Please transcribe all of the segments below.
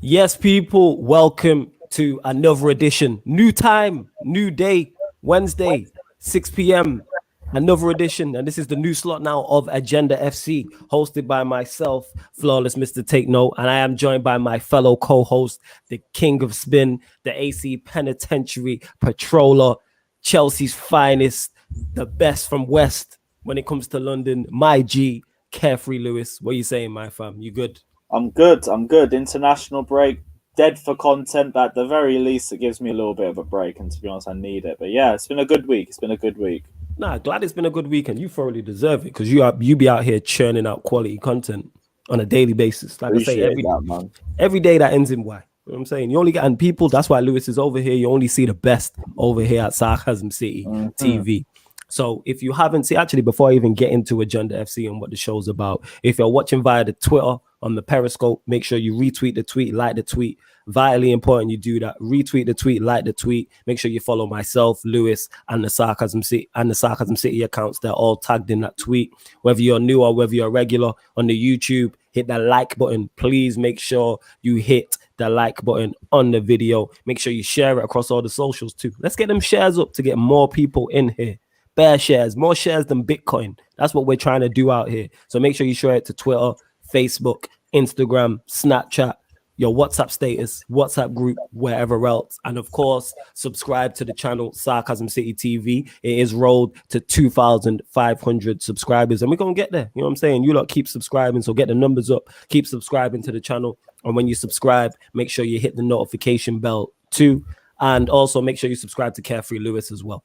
Yes, people, welcome to another edition. New time, new day, Wednesday, 6 p.m. Another edition. And this is the new slot now of Agenda FC, hosted by myself, Flawless Mr. Take Note. And I am joined by my fellow co host, the King of Spin, the AC Penitentiary Patroller, Chelsea's finest, the best from West when it comes to London, my G, Carefree Lewis. What are you saying, my fam? You good? I'm good. I'm good. International break, dead for content. But at the very least, it gives me a little bit of a break. And to be honest, I need it. But yeah, it's been a good week. It's been a good week. Nah, glad it's been a good weekend. You thoroughly deserve it because you be out here churning out quality content on a daily basis. Like I say, Appreciate that, man. every day that ends in Y. You know what I'm saying? You only get and people, that's why Lewis is over here. You only see the best over here at Sarcasm City TV. So if you haven't seen, actually, before I even get into Agenda FC and what the show's about, if you're watching via the Twitter on the Periscope, make sure you retweet the tweet, like the tweet. Vitally important you do that. Retweet the tweet, like the tweet. Make sure you follow myself, Lewis, and the Sarcasm City accounts. They're all tagged in that tweet. Whether you're new or whether you're regular on the YouTube, hit that like button. Please make sure you hit the like button on the video. Make sure you share it across all the socials too. Let's get them shares up to get more people in here. Bare shares, more shares than Bitcoin. That's what we're trying to do out here. So make sure you share it to Twitter, Facebook, Instagram, Snapchat, your WhatsApp status, WhatsApp group, wherever else. And of course, subscribe to the channel Sarcasm City TV. It is rolled to 2,500 subscribers and we're going to get there. You know what I'm saying? You lot keep subscribing. So get the numbers up, keep subscribing to the channel. And when you subscribe, make sure you hit the notification bell too. And also make sure you subscribe to Carefree Lewis as well.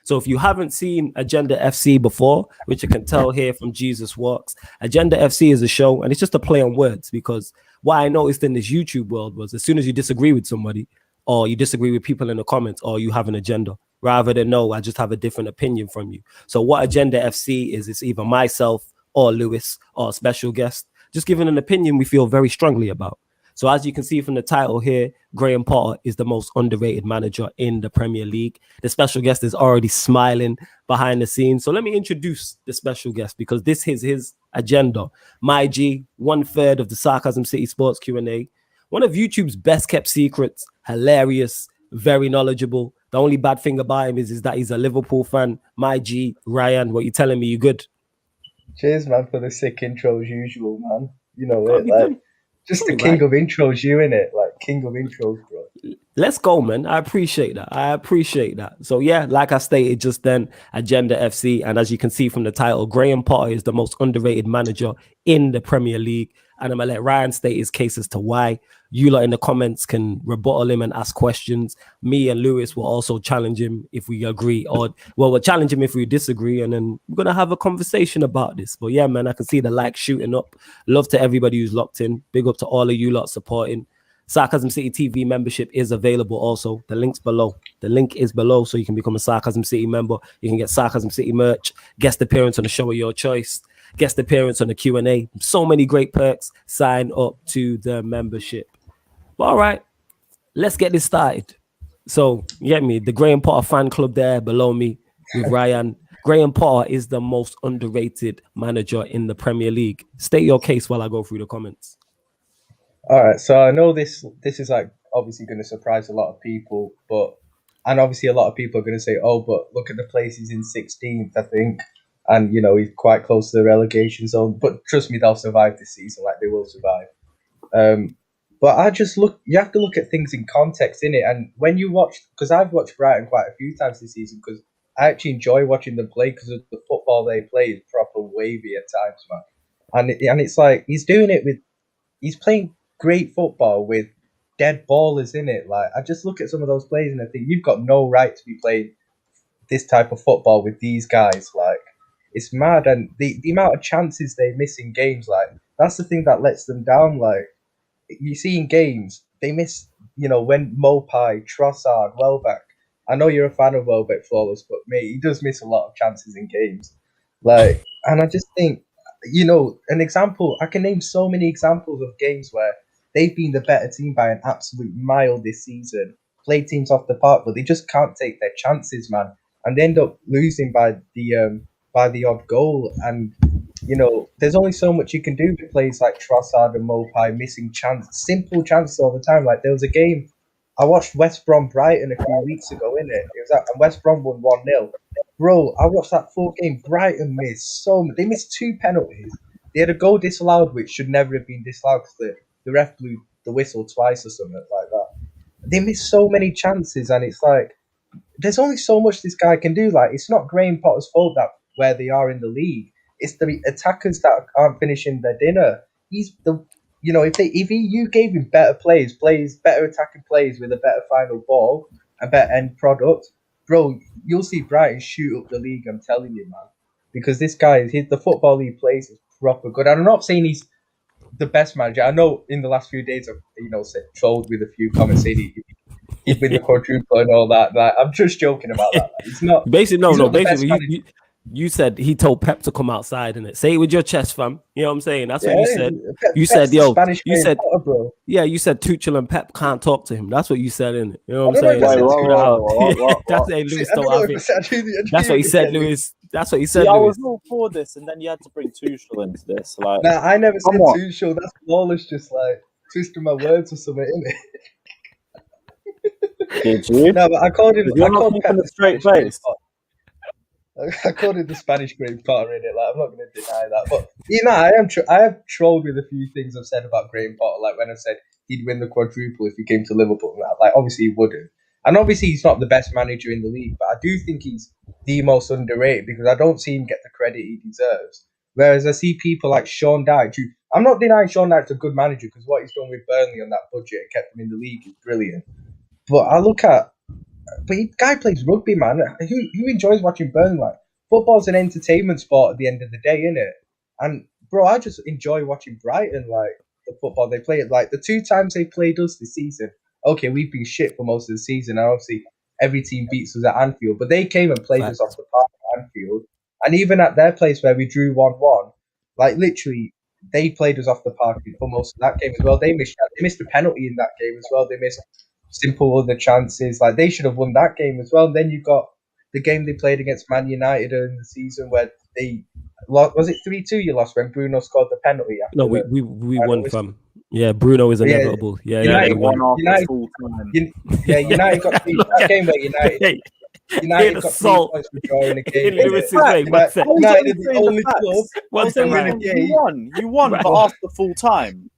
So if you haven't seen Agenda FC before, which you can tell here from Jesus Walks, Agenda FC is a show and it's just a play on words because what I noticed in this YouTube world was as soon as you disagree with somebody or you disagree with people in the comments or you have an agenda, rather than no, I just have a different opinion from you. So what Agenda FC is, it's either myself or Lewis or a special guest, just giving an opinion we feel very strongly about. So as you can see from the title here, Graham Potter is the most underrated manager in the Premier League. The special guest is already smiling behind the scenes. So let me introduce the special guest because this is his agenda. My G, 1/3 of the Sarcasm City Sports Q&A. One of YouTube's best kept secrets, hilarious, very knowledgeable. The only bad thing about him is that he's a Liverpool fan. My G, Ryan, what you telling me? You good? Cheers, man, for the sick intro as usual, man. You know Can't it, be like done. just the king of intros, you in it, like king of intros, bro. Let's go, man. I appreciate that. So yeah, like I stated just then, Agenda FC, and as you can see from the title, Graham Potter is the most underrated manager in the Premier League. And I'm gonna let Ryan state his case as to why. You lot in the comments can rebuttal him and ask questions. Me and Lewis will also challenge him if we agree, or well, we'll challenge him if we disagree, and then we're gonna have a conversation about this. But yeah, man, I can see the likes shooting up. Love to everybody who's locked in. Big up to all of you lot supporting. Sarcasm City TV membership is available also. The link's below. The link is below so you can become a Sarcasm City member. You can get Sarcasm City merch, guest appearance on the show of your choice, guest appearance on the Q&A. So many great perks. Sign up to the membership. But all right, let's get this started. So, you get me? The Graham Potter fan club there below me with Ryan. Graham Potter is the most underrated manager in the Premier League. State your case while I go through the comments. All right, so I know this is like obviously going to surprise a lot of people, and obviously a lot of people are going to say, oh, but look at the place he's in 16th, I think, and you know he's quite close to the relegation zone. But trust me, they'll survive this season, like they will survive. But you have to look at things in context, innit? And when you watch, because I've watched Brighton quite a few times this season, because I actually enjoy watching them play because of the football they play is proper wavy at times, man. And it's like he's playing great football with dead ballers in it. Like I just look at some of those plays and I think you've got no right to be playing this type of football with these guys. Like it's mad, and the amount of chances they miss in games, like that's the thing that lets them down. Like you see in games, they miss, you know, when Mopai, Trossard, Welbeck. I know you're a fan of Welbeck, Flawless, but mate, he does miss a lot of chances in games. Like, and I just think, you know, I can name so many examples of games where they've been the better team by an absolute mile this season, play teams off the park, but they just can't take their chances, man, and they end up losing by the odd goal. And there's only so much you can do with players like Trossard and Mopai missing simple chances all the time. Like there was a game I watched West Brom Brighton a few weeks ago, innit? It was and West Brom won 1-0. Bro, I watched that full game. Brighton missed they missed 2 penalties. They had a goal disallowed which should never have been disallowed because the ref blew the whistle twice or something like that. They missed so many chances, and it's like there's only so much this guy can do. Like it's not Graham Potter's fault that where they are in the league. It's the attackers that aren't finishing their dinner. He's you gave him better plays, better attacking plays with a better final ball, a better end product, bro, you'll see Brighton shoot up the league. I'm telling you, man, because this guy, the football he plays is proper good. And I'm not saying he's the best manager. I know in the last few days I've trolled with a few comments saying he'd win the quadruple and all that. Like, I'm just joking about that. Like, it's not basically basically. You said he told Pep to come outside and say it with your chest, fam. You know what I'm saying? That's what you said. You said, yo, you said, bro. Yeah, you said Tuchel and Pep can't talk to him. That's what you said, innit? You know what I'm saying? That's what Lewis told. That's what he said, Lewis. That's what he said. I was all for this, and then you had to bring Tuchel into this. Like, nah, I never said Tuchel. That's flawless, just like twisting my words or something, innit? Did you? No, but I called him. You're not keeping a straight face. I called it the Spanish Graham Potter in it. Like, I'm not going to deny that, but I have trolled with a few things I've said about Graham Potter. Like when I said he'd win the quadruple if he came to Liverpool. Like obviously he wouldn't, and obviously he's not the best manager in the league. But I do think he's the most underrated because I don't see him get the credit he deserves. Whereas I see people like Sean Dyche. I'm not denying Sean Dyche's a good manager because what he's done with Burnley on that budget and kept them in the league is brilliant. But I look at. But the guy plays rugby, man. Who enjoys watching Burnley? Like, football's an entertainment sport at the end of the day, innit? And, bro, I just enjoy watching Brighton, like, the football they play. Like, the 2 times they played us this season, okay, we've been shit for most of the season, and obviously every team beats us at Anfield, but they came and played us off the park at Anfield. And even at their place where we drew 1-1, like, literally, they played us off the park for most of that game as well. They missed a penalty in that game as well. They missed simple other chances. Like, they should have won that game as well. And then you got the game they played against Man United in the season where they lost. Was it 3-2 you lost when Bruno scored the penalty? No, we won from. Yeah, Bruno is inevitable. Yeah, United won after full time. United got that game where United got 3 points for drawing a game. Lewis's way, United is the only club. You won, but after full time.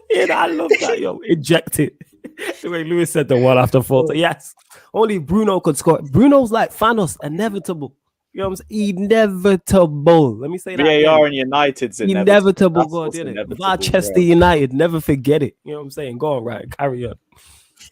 Yeah, I love that, yo. Inject it. The way Lewis said the one after 4. Yes. Only Bruno could score. Bruno's like Thanos, inevitable. You know what I'm saying? Inevitable. Let me say that. VAR and United's inevitable. God, did it? Manchester United, never forget it. You know what I'm saying? Go on, right. Carry on.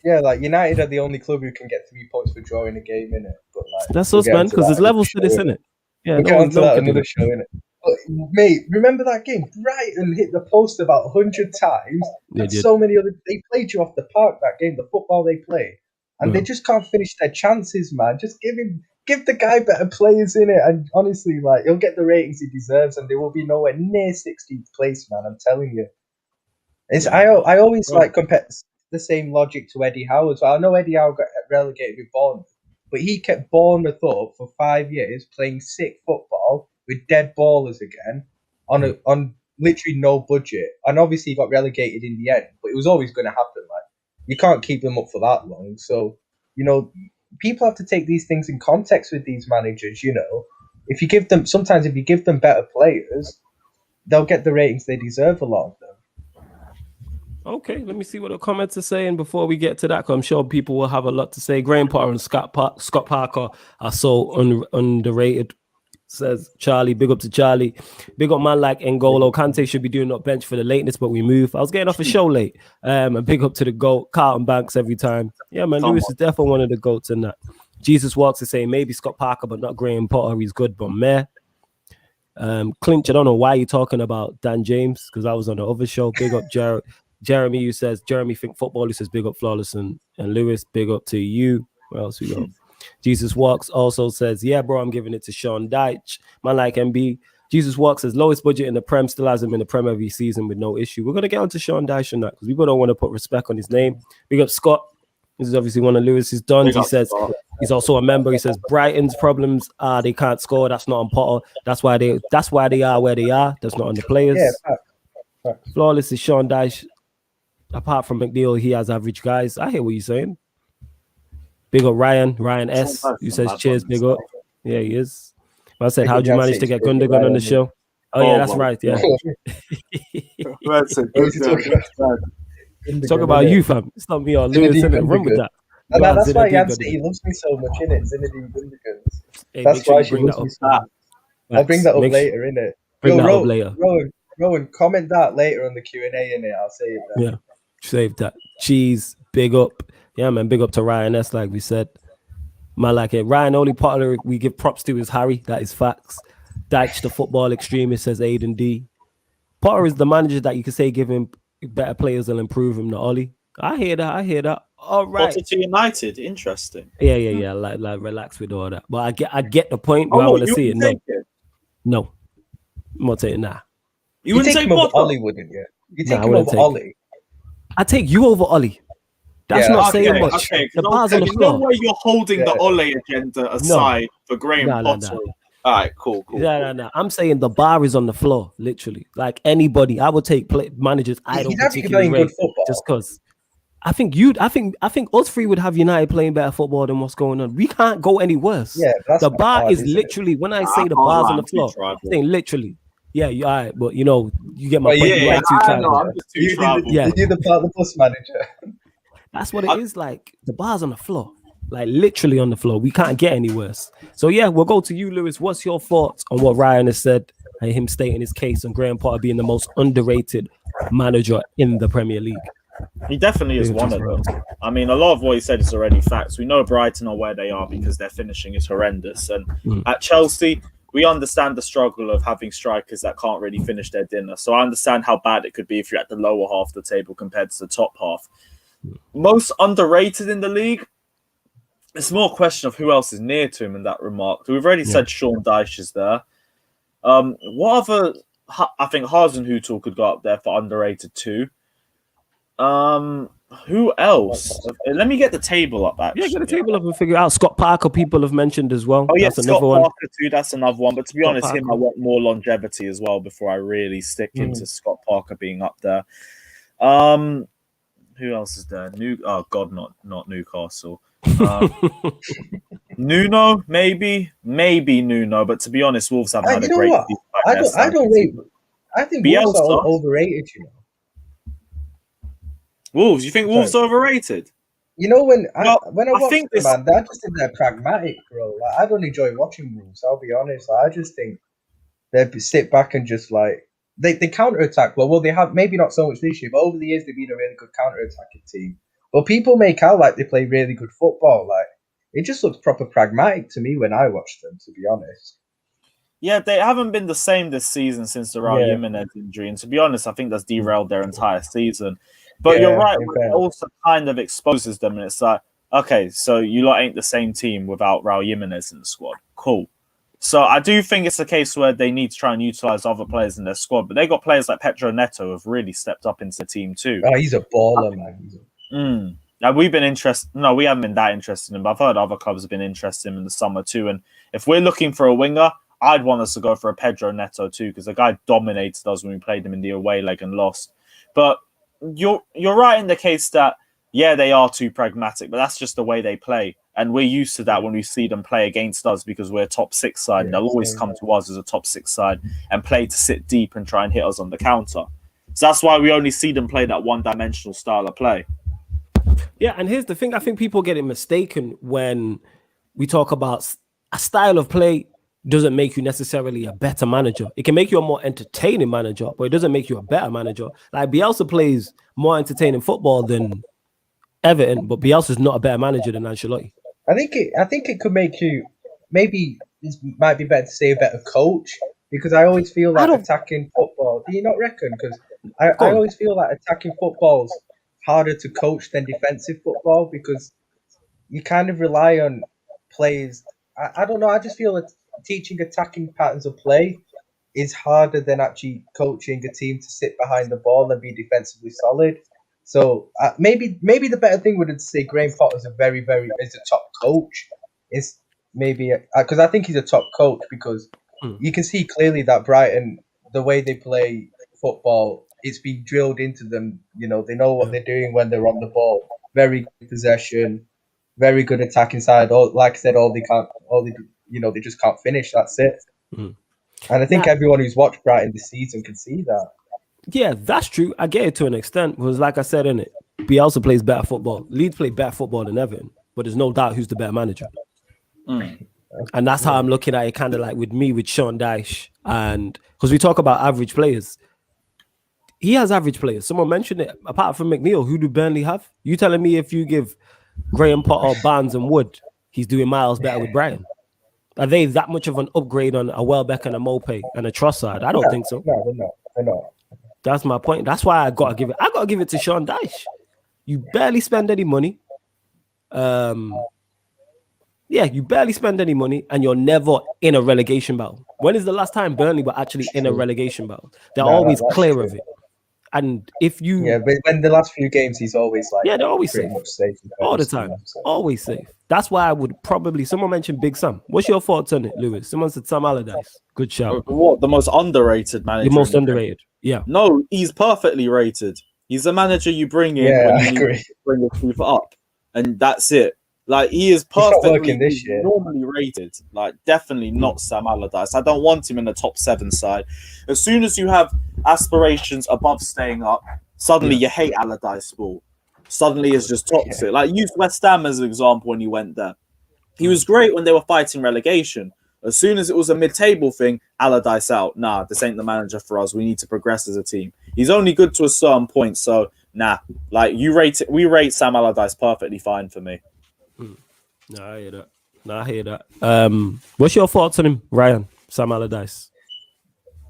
Yeah, like United are the only club who can get 3 points for drawing a game, innit? But like that's us, man, because there's levels to this, innit? Yeah, we'll get onto that another show, innit? But, mate, remember that game? Brighton hit the post about 100 times. And so many other. They played you off the park that game. The football they play, and they just can't finish their chances, man. Just give the guy better players in it, and honestly, like he'll get the ratings he deserves, and they will be nowhere near 16th place, man. I'm telling you. I always like compare the same logic to Eddie Howe as well. I know Eddie Howe got relegated with Bournemouth, but he kept Bournemouth up for 5 years playing sick football with dead ballers again on literally no budget, and obviously he got relegated in the end. But it was always going to happen. Like you can't keep them up for that long. So people have to take these things in context with these managers. If you give them better players, they'll get the ratings they deserve. A lot of them. Okay, let me see what the comments are saying before we get to that, because I'm sure people will have a lot to say. Graham Potter and Scott Parker are so underrated, says Charlie. Big up to Charlie. Big up man like N'Golo. Kante should be doing up bench for the lateness, but we move. I was getting off a show late. And big up to the GOAT, Carlton Banks every time. Yeah, man, Lewis is definitely one of the GOATs in that. Jesus Walks is saying maybe Scott Parker, but not Graham Potter. He's good, but meh. Clinch, I don't know why you're talking about Dan James, because I was on the other show. Big up Jeremy, who says Jeremy think football. He says big up Flawless and Lewis. Big up to you. Where else we go? Jesus Walks also says, yeah, bro, I'm giving it to Sean Dyche. Man like MB. Jesus Walks says lowest budget in the Prem, still has him in the Prem every season with no issue. We're gonna get on to Sean Dyche on that because people don't want to put respect on his name. Big up Scott. This is obviously one of Lewis's dons. Big He up says Scott. he's also a member. He says Brighton's problems are they can't score. That's not on Potter. That's why they are where they are. That's not on the players. Yeah, facts. Flawless is Sean Dyche. Apart from McNeil, he has average guys. I hear what you're saying. Big up Ryan S. Who says cheers, big up. Yeah, he is. I said, how do you manage to get Gundogan on the show? Oh yeah, that's right. Yeah. Talk about you, fam. It's not me or Lewis. Run with that. And that's why he loves me so much, innit? Zinedine Gundogan. Hey, That's sure why she loves me so much. I'll bring that up later, innit? Bring that up later. Rowan, comment that later on the Q&A, innit? I'll say it then. Yeah, save that. Cheese, big up. Yeah, man, big up to Ryan S, like we said. Man, like it. Ryan, only Potter we give props to is Harry. That is facts. Dyche, the football extremist, says Aiden D. Potter is the manager that you can say give him better players and improve him, not Ollie. I hear that. All right. Potter to United, interesting. Yeah. Like relax with all that. But I get the point. I want to see it. No. I'm not saying nah. You wouldn't take him over Potter? Ollie, wouldn't you? You take him over Ollie. I take you over Ollie. That's not saying much. Okay. The bar's on the floor. No way you're holding the Ole agenda aside for Graham Potter. No. All right, cool. No. I'm saying the bar is on the floor, literally. Like anybody, I would take managers I don't particularly rate just because. I think us three would have United playing better football than what's going on. We can't go any worse. Yeah, the bar is literally when I say the bar's on the floor, I'm saying literally. Yeah, you all right, but you get my point. Yeah, I'm just too tribal. You're the part of the bus manager. That's what it is like. The bar's on the floor. Like literally on the floor. We can't get any worse. So yeah, we'll go to you, Lewis. What's your thoughts on what Ryan has said and him stating his case on Graham Potter being the most underrated manager in the Premier League? He definitely is one of them. I mean, a lot of what he said is already facts. We know Brighton are where they are because their finishing is horrendous. And at Chelsea, we understand the struggle of having strikers that can't really finish their dinner. So I understand how bad it could be if you're at the lower half of the table compared to the top half. Most underrated in the league, it's more a question of who else is near to him in that remark. We've already said Sean Dyche is there. What other... I think Hasenhuttl could go up there for underrated too. Who else? Let me get the table up. Actually, get the table up and figure out. Scott Parker, people have mentioned as well. Oh yeah, that's Scott another Parker too. That's another one. But to be honest, Parker. him I want more longevity as well before I really stick into Scott Parker being up there. Who else is there? Not Newcastle. Nuno, maybe Nuno. But to be honest, Wolves haven't had a great. I don't rate. I think Wolves are overrated. Wolves, you think Wolves are overrated? You know, when I watch think them, man, they're just in there pragmatic, bro. Like, I don't enjoy watching Wolves, I'll be honest. Like, I just think they sit back and just like they counter-attack. Well, they have maybe not so much this year, but over the years they've been a really good counter-attacking team. But people make out like they play really good football. Like, it just looks proper pragmatic to me when I watch them, to be honest. Yeah, they haven't been the same this season since the Raul Jimenez injury. And to be honest, I think that's derailed their entire season. But you're right, it also kind of exposes them. And it's like, okay, so you lot ain't the same team without Raul Jimenez in the squad. Cool. So I do think it's a case where they need to try and utilize other players in their squad. But they got players like Pedro Neto who have really stepped up into the team too. Oh, he's a baller, man. Now, we've been interested. No, we haven't been that interested in him. But I've heard other clubs have been interested in him in the summer too. And if we're looking for a winger, I'd want us to go for a Pedro Neto too, because the guy dominated us when we played him in the away leg and lost. But you're right in the case that, yeah, they are too pragmatic, but that's just the way they play. And we're used to that when we see them play against us because we're a top six side. And they'll always come to us as a top six side and play to sit deep and try and hit us on the counter. So that's why we only see them play that one-dimensional style of play. Yeah, and here's the thing. I think people get it mistaken when we talk about a style of play doesn't make you necessarily a better manager. It can make you a more entertaining manager, but it doesn't make you a better manager. Like Bielsa plays more entertaining football than Everton, but Bielsa's not a better manager than Ancelotti. I think it could make you, maybe it might be better to say a better coach, because I always feel like attacking football. Do you not reckon? Because I always feel like attacking football's harder to coach than defensive football, because you kind of rely on players. I don't know. I just feel that teaching attacking patterns of play is harder than actually coaching a team to sit behind the ball and be defensively solid. So maybe the better thing would be to say Graham Potter's is a top coach. Is maybe because I think he's a top coach because you can see clearly that Brighton, the way they play football, it's been drilled into them. You know, they know what they're doing when they're on the ball. Very good possession, very good attacking side. Like I said, they just can't finish. That's it. And I think everyone who's watched Brighton this season can see that. Yeah, that's true. I get it to an extent because, like I said, in it, Bielsa plays better football. Leeds play better football than Everton, but there's no doubt who's the better manager. And that's how I'm looking at it, kind of like with Sean Dyche, and because we talk about average players, he has average players. Someone mentioned it. Apart from McNeil, who do Burnley have? You telling me if you give Graham Potter, Barnes, and Wood, he's doing miles better with Brighton? Are they that much of an upgrade on a Welbeck and a Mope and a Trossard? I don't think so. No, they're not. That's my point. That's why I gotta give it to Sean Dyche. You barely spend any money. You barely spend any money, and you're never in a relegation battle. When is the last time Burnley were actually in a relegation battle? They're always clear of it. And if you but when the last few games, he's always like they're always pretty safe. much safe All the time, always safe. That's why I would probably. Someone mentioned Big Sam. What's your thoughts on it, Lewis? Someone said Sam Allardyce. Good shout. What, the most underrated manager? The most underrated. Yeah. No, he's perfectly rated. He's a manager you bring in when you need to bring the keeper up, and that's it. Like, he is perfectly this year. normally rated. Like, definitely not Sam Allardyce. I don't want him in the top 7 side. As soon as you have aspirations above staying up, suddenly you hate Allardyce sport. Suddenly it's just toxic. Like, use West Ham as an example when he went there. He was great when they were fighting relegation. As soon as it was a mid-table thing, Allardyce out. Nah, this ain't the manager for us. We need to progress as a team. He's only good to a certain point, so nah. Like, we rate Sam Allardyce perfectly fine for me. No, I hear that. What's your thoughts on him, Ryan? Sam Allardyce?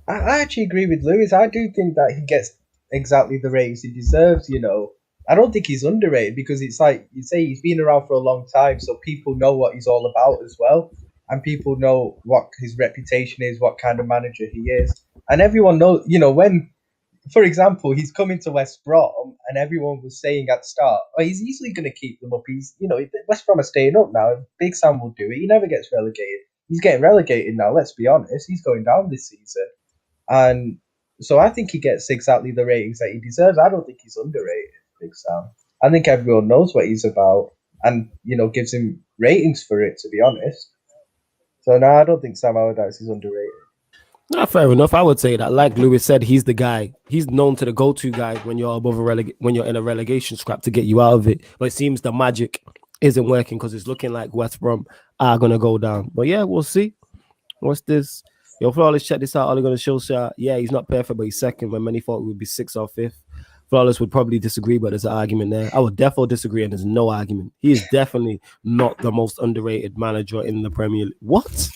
I actually agree with Lewis. I do think that he gets exactly the ratings he deserves, you know. I don't think he's underrated because it's like you say, he's been around for a long time, so people know what he's all about as well. And people know what his reputation is, what kind of manager he is. And everyone knows, you know, when, for example, he's coming to West Brom and everyone was saying at the start, oh, he's easily going to keep them up. He's, you know, West Brom are staying up now. Big Sam will do it. He never gets relegated. He's getting relegated now, let's be honest. He's going down this season. And so I think he gets exactly the ratings that he deserves. I don't think he's underrated, Big Sam. I think everyone knows what he's about and, you know, gives him ratings for it, to be honest. So no, I don't think Sam Allardyce is underrated. No, fair enough. I would say that, like Lewis said, he's the guy. He's known to the go-to guy when you're above when you're in a relegation scrap to get you out of it. But it seems the magic isn't working because it's looking like West Brom are gonna go down. But yeah, we'll see. What's this? Yo, Flawless, check this out. All gonna show shot. Yeah, he's not perfect, but he's second when many thought it would be 6th or 5th. Flawless would probably disagree, but there's an argument there. I would definitely disagree, and there's no argument. He is definitely not the most underrated manager in the Premier League. What?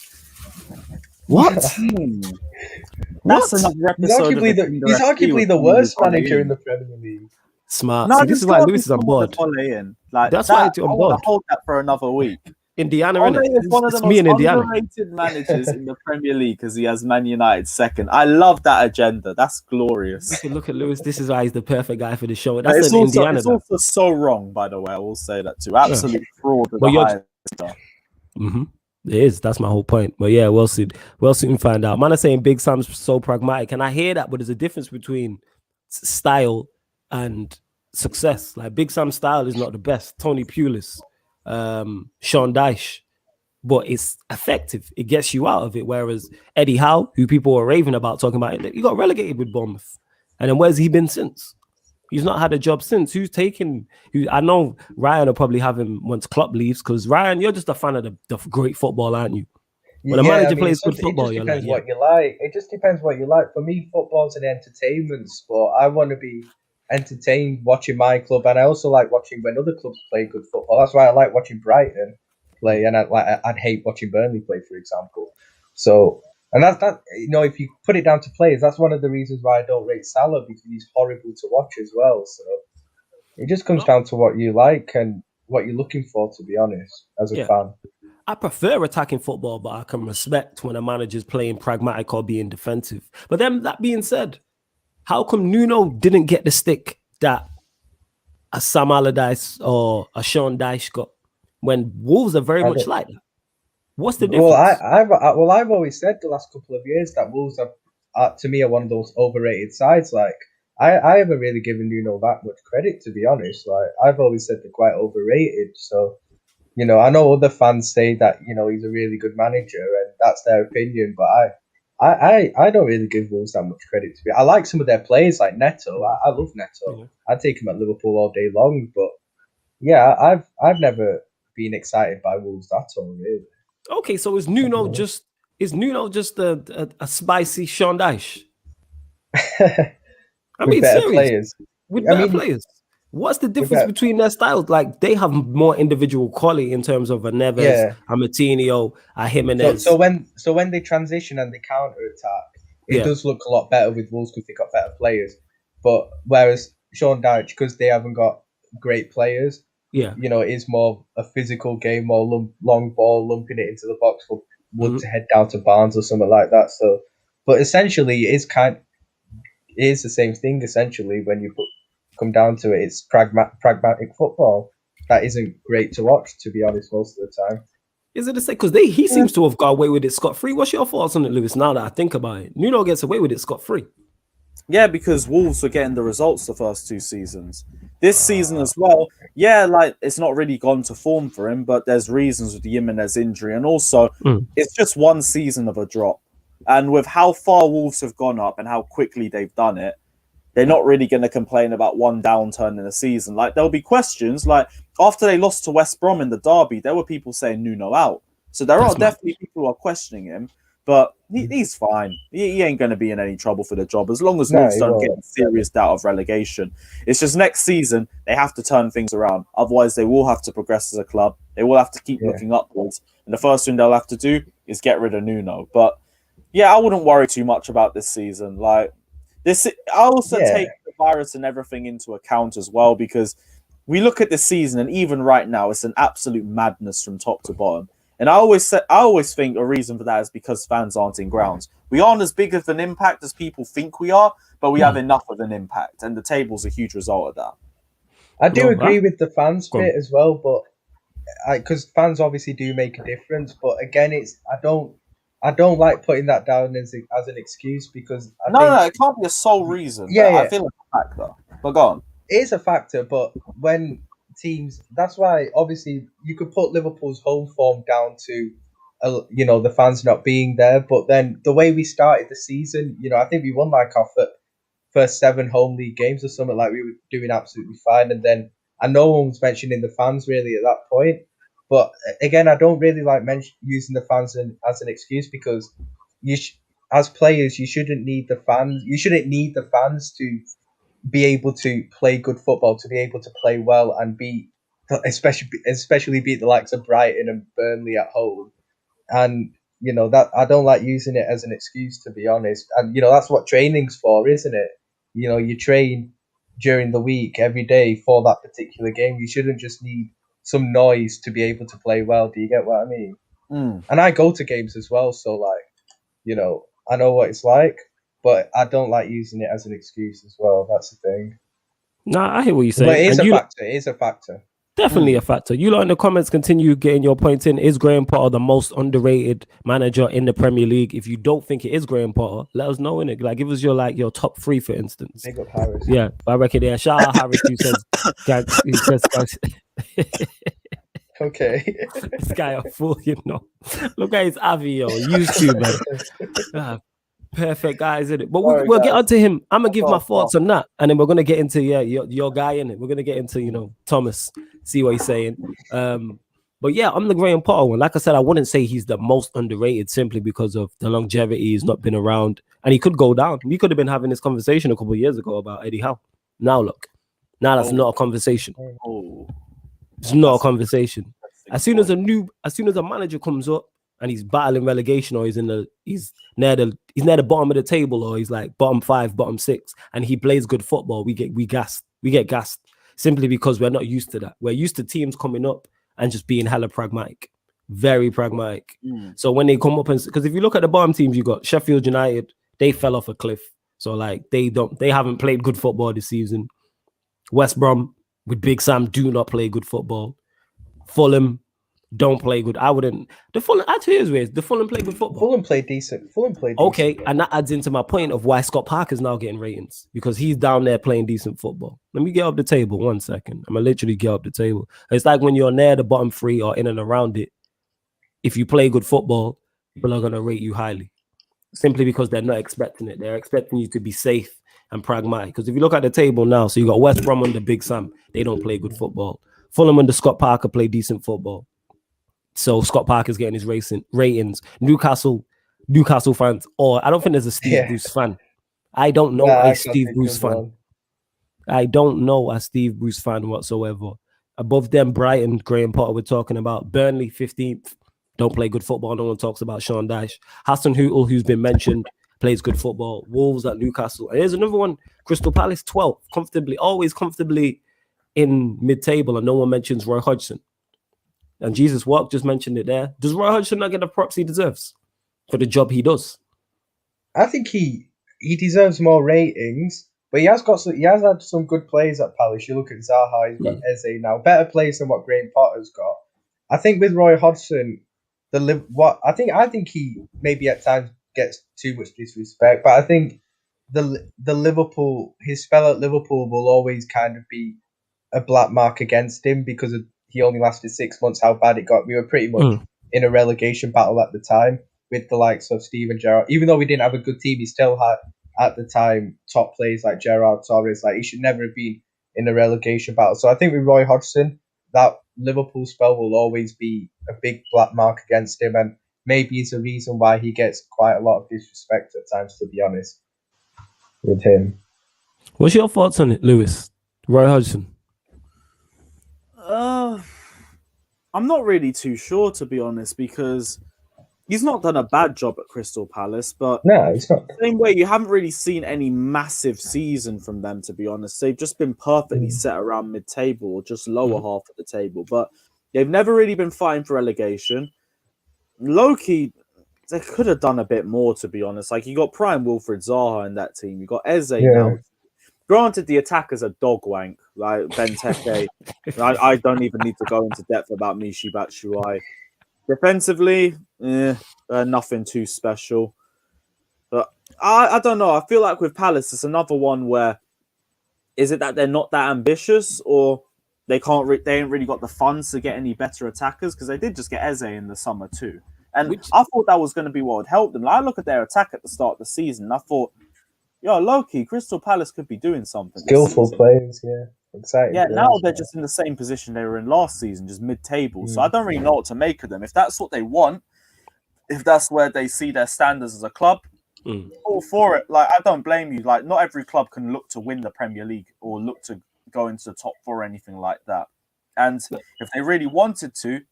That's another episode. He's arguably the worst manager in the Premier League. Smart. No, see, this is why Lewis is on board. Like, that's why I'm on board. Hold that for another week. Indiana, is one of the most underrated managers in the Premier League because he has Man United second. I love that agenda. That's glorious. Look at Lewis. This is why he's the perfect guy for the show. That's Indiana. It's also so wrong, by the way. I will say that too. Absolute fraud. It is. That's my whole point. But yeah, we'll soon find out. Man are saying Big Sam's so pragmatic, and I hear that, but there's a difference between style and success. Like, Big Sam's style is not the best. Tony Pulis, Sean Dyche, but it's effective. It gets you out of it. Whereas Eddie Howe, who people were raving about, talking about, he got relegated with Bournemouth, and then where's he been since? He's not had a job since. I know Ryan will probably have him once Klopp leaves, because Ryan, you're just a fan of the great football, aren't you? When a manager plays good football, it just depends what you like. It just depends what you like. For me, football's an entertainment sport. I want to be entertained watching my club, and I also like watching when other clubs play good football. That's why I like watching Brighton play, and I'd hate watching Burnley play, for example. So, and that you know, if you put it down to players, that's one of the reasons why I don't rate Salah, because he's horrible to watch as well. So it just comes down to what you like and what you're looking for, to be honest, as a fan. I prefer attacking football, but I can respect when a manager's playing pragmatic or being defensive. But then, that being said, how come Nuno didn't get the stick that a Sam Allardyce or a Sean Dyche got, when Wolves are very much like that? What's the difference? Well, I've always said the last couple of years that Wolves are to me, are one of those overrated sides. Like, I haven't really given Nuno that much credit, to be honest. Like, I've always said they're quite overrated. So, I know other fans say that, he's a really good manager and that's their opinion, but I don't really give Wolves that much credit to be. I like some of their players, like Neto. I love Neto. Yeah. I'd take him at Liverpool all day long, but yeah, I've never been excited by Wolves at all, really. Okay, so is Nuno just a spicy Sean Dyche? I mean, better serious. Players. With better players. What's the difference between their styles? Like, they have more individual quality in terms of a Neves, a Martinho, a Jimenez. So when they transition and they counter attack, it does look a lot better with Wolves because they got better players. But whereas Sean Dyche, because they haven't got great players, it is more a physical game, more long ball, lumping it into the box for Wood to head down to Barnes or something like that. So, but essentially, it is the same thing. Essentially, when you come down to it, it's pragmatic football that isn't great to watch, to be honest, most of the time. Is it the same? Because he seems to have got away with it scot-free. What's your thoughts on it, Lewis? Now that I think about it, Nuno gets away with it scot-free. Yeah, because Wolves were getting the results the first 2 seasons. This season as well, like, it's not really gone to form for him, but there's reasons with the Jimenez injury, and also it's just one season of a drop. And with how far Wolves have gone up and how quickly they've done it, they're not really going to complain about one downturn in a season. Like, there'll be questions, like, after they lost to West Brom in the derby, there were people saying Nuno out. So there are definitely people who are questioning him, but he's fine. He ain't going to be in any trouble for the job as long as Wolves don't get serious doubt of relegation. It's just next season, they have to turn things around. Otherwise, they will have to progress as a club. They will have to keep looking upwards. And the first thing they'll have to do is get rid of Nuno. But yeah, I wouldn't worry too much about this season. Like, I also take the virus and everything into account as well, because we look at this season and even right now, it's an absolute madness from top to bottom. And I always think a reason for that is because fans aren't in grounds. We aren't as big of an impact as people think we are, but we have enough of an impact, and the table's a huge result of that. I do agree with the fans bit as well, but because fans obviously do make a difference. But again, I don't like putting that down as an excuse, because I think it can't be a sole reason. I feel it's a factor. But go on. It is a factor, but when teams, that's why obviously you could put Liverpool's home form down to the fans not being there, but then the way we started the season, I think we won like our first 7 home league games or something, like we were doing absolutely fine, and no one was mentioning the fans really at that point. But again, I don't really like using the fans as an excuse, because as players, you shouldn't need the fans. You shouldn't need the fans to be able to play good football, to be able to play well and especially beat the likes of Brighton and Burnley at home. And that I don't like using it as an excuse, to be honest. And that's what training's for, isn't it? You train during the week every day for that particular game. You shouldn't just need some noise to be able to play well. Do you get what I mean? And I go to games as well, so like, I know what it's like, but I don't like using it as an excuse as well. That's the thing. No, I hear what you're saying. But it is a factor. It is a factor. Definitely a factor. You lot in the comments continue getting your points in. Is Graham Potter the most underrated manager in the Premier League? If you don't think it is Graham Potter, let us know, innit? Like, give us your top 3, for instance. Big up Harris. Yeah, I reckon. Yeah, shout out Harris, who says, guys. Okay. This guy a fool, Look at his Avi, YouTube, man. Perfect guys, isn't it? But we'll get onto him. I'm gonna give my thoughts on that, and then we're gonna get into your guy in it. We're gonna get into Thomas, see what he's saying. But yeah, I'm the Graham Potter one. Like I said, I wouldn't say he's the most underrated simply because of the longevity. He's not been around, and he could go down. We could have been having this conversation a couple of years ago about Eddie Howe. Now that's not a conversation. It's not a conversation. As soon as a manager comes up and he's battling relegation, or he's near the bottom of the table, or he's like bottom 5, bottom 6, and he plays good football, we get gassed simply because we're not used to that. We're used to teams coming up and just being hella pragmatic, very pragmatic. So when they come up, because if you look at the bottom teams, you got Sheffield United, they fell off a cliff. So like they haven't played good football this season. West Brom, with Big Sam do not play good football. Fulham don't play good. I wouldn't. The Fulham actually is weird. The Fulham play good football. Fulham played decent. Okay, and that adds into my point of why Scott Parker's now getting ratings, because he's down there playing decent football. Let me get up the table 1 second. I'm gonna literally get up the table. It's like when you're near the bottom three or in and around it. If you play good football, people are gonna rate you highly, simply because they're not expecting it. They're expecting you to be safe and pragmatic. Because if you look at the table now, so you got West Brom under Big Sam, they don't play good football. Fulham under Scott Parker play decent football. So Scott Parker's getting his ratings. Newcastle fans, or I don't think there's a Steve Bruce fan. I don't know a Steve Bruce fan. I don't know a Steve Bruce fan whatsoever. Above them, Brighton, Graham Potter, we're talking about. Burnley, 15th, don't play good football. No one talks about Sean Dyche. Hassan Hootel, who's been mentioned, plays good football. Wolves at Newcastle. And here's another one, Crystal Palace, 12th, always comfortably in mid-table, and no one mentions Roy Hodgson. And Jesus Walk just mentioned it there. Does Roy Hodgson not get the props he deserves for the job he does? I think he deserves more ratings, but he has had some good players at Palace. You look at Zaha, he's got Eze now, better players than what Graham Potter's got. I think with Roy Hodgson, I think he maybe at times gets too much disrespect, but I think the Liverpool, his spell at Liverpool will always kind of be a black mark against him because he only lasted 6 months. How bad it got. We were pretty much in a relegation battle at the time with the likes of Steven Gerrard. Even though we didn't have a good team, he still had at the time top players like Gerrard, Torres. Like, he should never have been in a relegation battle. So I think with Roy Hodgson, that Liverpool spell will always be a big black mark against him, and maybe it's a reason why he gets quite a lot of disrespect at times, to be honest, with him. What's your thoughts on it, Lewis? Roy Hodgson? I'm not really too sure, to be honest, because he's not done a bad job at Crystal Palace, but no, it's not. The same way, you haven't really seen any massive season from them, to be honest. They've just been perfectly set around mid-table or just lower half of the table, but they've never really been fighting for relegation. Low-key, they could have done a bit more, to be honest. Like, you got prime Wilfred Zaha in that team. You got Eze now. Granted, the attackers are dog wank, like Benteke. I don't even need to go into depth about Michy Batshuayi. Defensively, nothing too special. But I don't know. I feel like with Palace, it's another one where, is it that they're not that ambitious, or they ain't really got the funds to get any better attackers? Because they did just get Eze in the summer too. And I thought that was going to be what would help them. Like, I look at their attack at the start of the season, and I thought, low-key, Crystal Palace could be doing something. Skillful players, exciting. Yeah, now they're just in the same position they were in last season, just mid-table. So I don't really know what to make of them. If that's what they want, if that's where they see their standards as a club, all for it. Like, I don't blame you. Like, not every club can look to win the Premier League or look to go into the top four or anything like that. And if they really wanted to,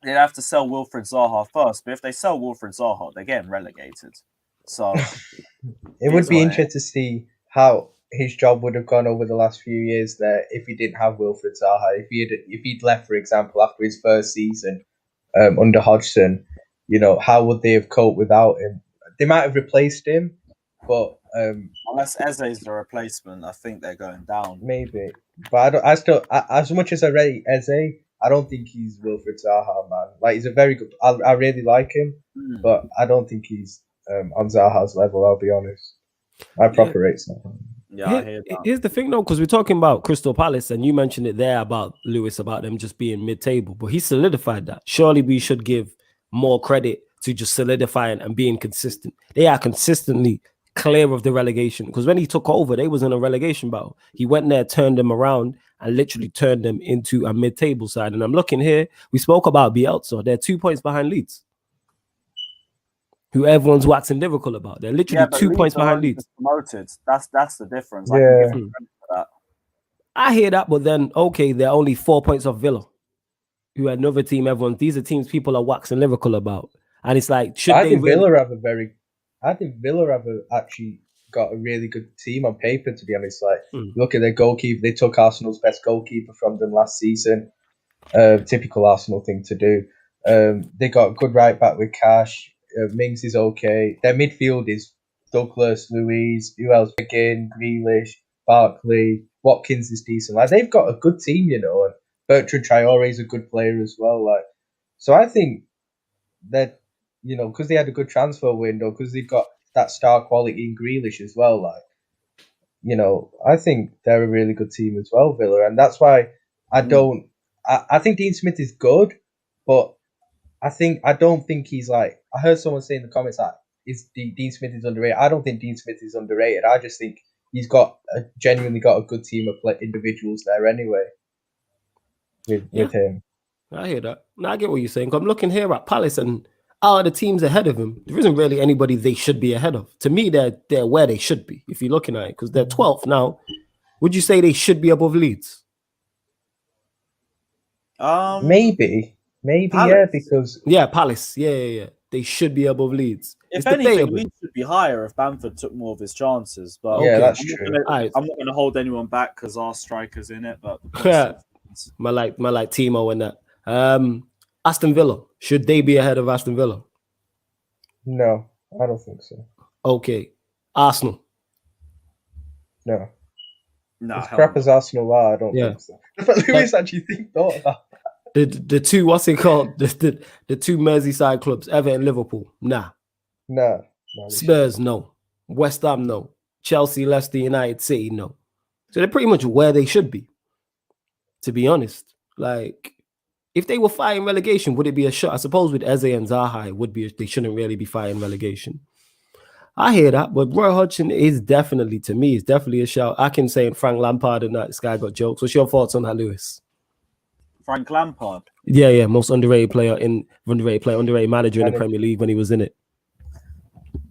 they'd have to sell Wilfred Zaha first. But if they sell Wilfred Zaha, they're getting relegated. So it would be interesting to see how his job would have gone over the last few years there if he didn't have Wilfred Zaha. If he'd left, for example, after his first season under Hodgson, how would they have coped without him? They might have replaced him, but unless Eze's the replacement, I think they're going down. Maybe, but I still, as much as I rate Eze, I don't think he's Wilfred Zaha, man. Like, he's a very good. I really like him, but I don't think he's on Zaha's level. I'll be honest. I proper rate Zaha. Yeah, I hear that. Here's the thing, though, because we're talking about Crystal Palace, and you mentioned it there about Lewis, about them just being mid-table, but he solidified that. Surely we should give more credit to just solidifying and being consistent. They are consistently clear of the relegation, because when he took over, they was in a relegation battle. He went there, turned them around, and literally turned them into a mid-table side. And I'm looking here, we spoke about Bielsa. They're 2 points behind Leeds, who everyone's waxing lyrical about. They're literally 2 points behind Leeds. Promoted. That's the difference. I hear that, but then they're only 4 points off Villa, who had another team. These are teams people are waxing lyrical about, and it's like, I think Villa have actually got a really good team on paper, to be honest. Like, look at their goalkeeper. They took Arsenal's best goalkeeper from them last season. Typical Arsenal thing to do. They got a good right back with Cash. Mings is okay. Their midfield is Douglas, Luiz, who else? Again, Grealish, Barkley, Watkins is decent. Like they've got a good team, you know, and Bertrand Traore is a good player as well. Like, so I think that, you know, because they had a good transfer window, because they've got that star quality in Grealish as well. Like, you know, I think they're a really good team as well, Villa, and that's why I don't. I think Dean Smith is good, but I don't think he's like. I heard someone say in the comments that Dean Smith is underrated. I don't think Dean Smith is underrated. I just think he's genuinely got a good team of individuals there anyway. With him, I hear that. Now I get what you're saying. I'm looking here at Palace, and out of the teams ahead of him, there isn't really anybody they should be ahead of. To me, they're where they should be. If you're looking at it, because they're 12th now, would you say they should be above Leeds? Maybe, Palace. yeah, because Palace, yeah, they should be above Leeds. If anything, Leeds should be higher if Bamford took more of his chances. But yeah, that's true. I'm not going to hold anyone back because our striker's in it. But my like Timo and that. Aston Villa, should they be ahead of Aston Villa? No, I don't think so. Okay, Arsenal. No. No, as crap as Arsenal are, I don't think so. But Lewis actually thought about that. The two, what's it called? The two Merseyside clubs, Everton, Liverpool. Nah. No. Spurs, no. West Ham, no. Chelsea, Leicester, United, City, no. So they're pretty much where they should be. To be honest, like if they were fighting relegation, would it be a shot? I suppose with Eze and Zaha, it would be. They shouldn't really be fighting relegation. I hear that, but Roy Hodgson is definitely, to me, is definitely a shout. I can say Frank Lampard and that this guy got jokes. What's your thoughts on that, Lewis? Frank Lampard. Yeah, most underrated manager in the Premier League when he was in it.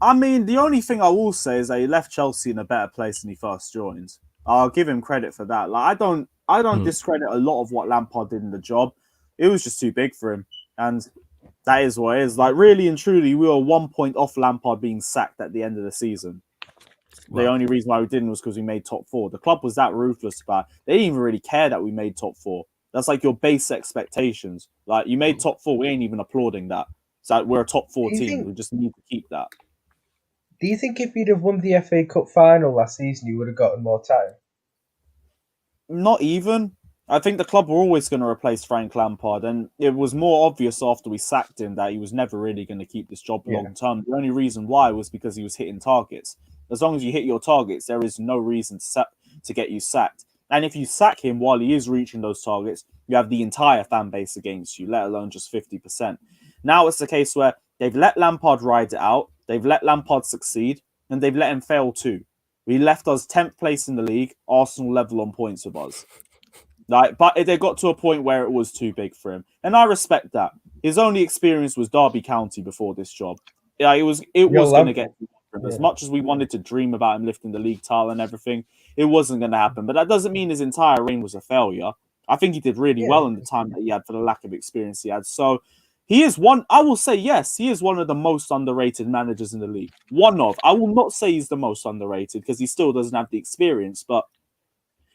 I mean, the only thing I will say is that he left Chelsea in a better place than he first joined. I'll give him credit for that. Like I don't discredit a lot of what Lampard did in the job. It was just too big for him, and that is what it is. Like, really and truly, we were 1 point off Lampard being sacked at the end of the season. Wow. The only reason why we didn't was because we made top 4. The club was that ruthless about it. They didn't even really care that we made top 4. That's like your base expectations. Like, you made top 4, we ain't even applauding that. So we're a top 4 team. We just need to keep that. Do you think if he'd have won the FA Cup final last season, he would have gotten more time? Not even. I think the club were always going to replace Frank Lampard, and it was more obvious after we sacked him that he was never really going to keep this job long term. The only reason why was because he was hitting targets. As long as you hit your targets, there is no reason to get you sacked. And if you sack him while he is reaching those targets, you have the entire fan base against you, let alone just 50%. Now it's the case where they've let Lampard ride it out, they've let Lampard succeed, and they've let him fail too. We left us 10th place in the league, Arsenal level on points with us. Like, but they got to a point where it was too big for him, and I respect that. His only experience was Derby County before this job. Yeah, it was going to get to him. As much as we wanted to dream about him lifting the league title and everything, it wasn't going to happen. But that doesn't mean his entire reign was a failure. I think he did really well in the time that he had for the lack of experience he had. So he is one. I will say yes, he is one of the most underrated managers in the league. I will not say he's the most underrated because he still doesn't have the experience, but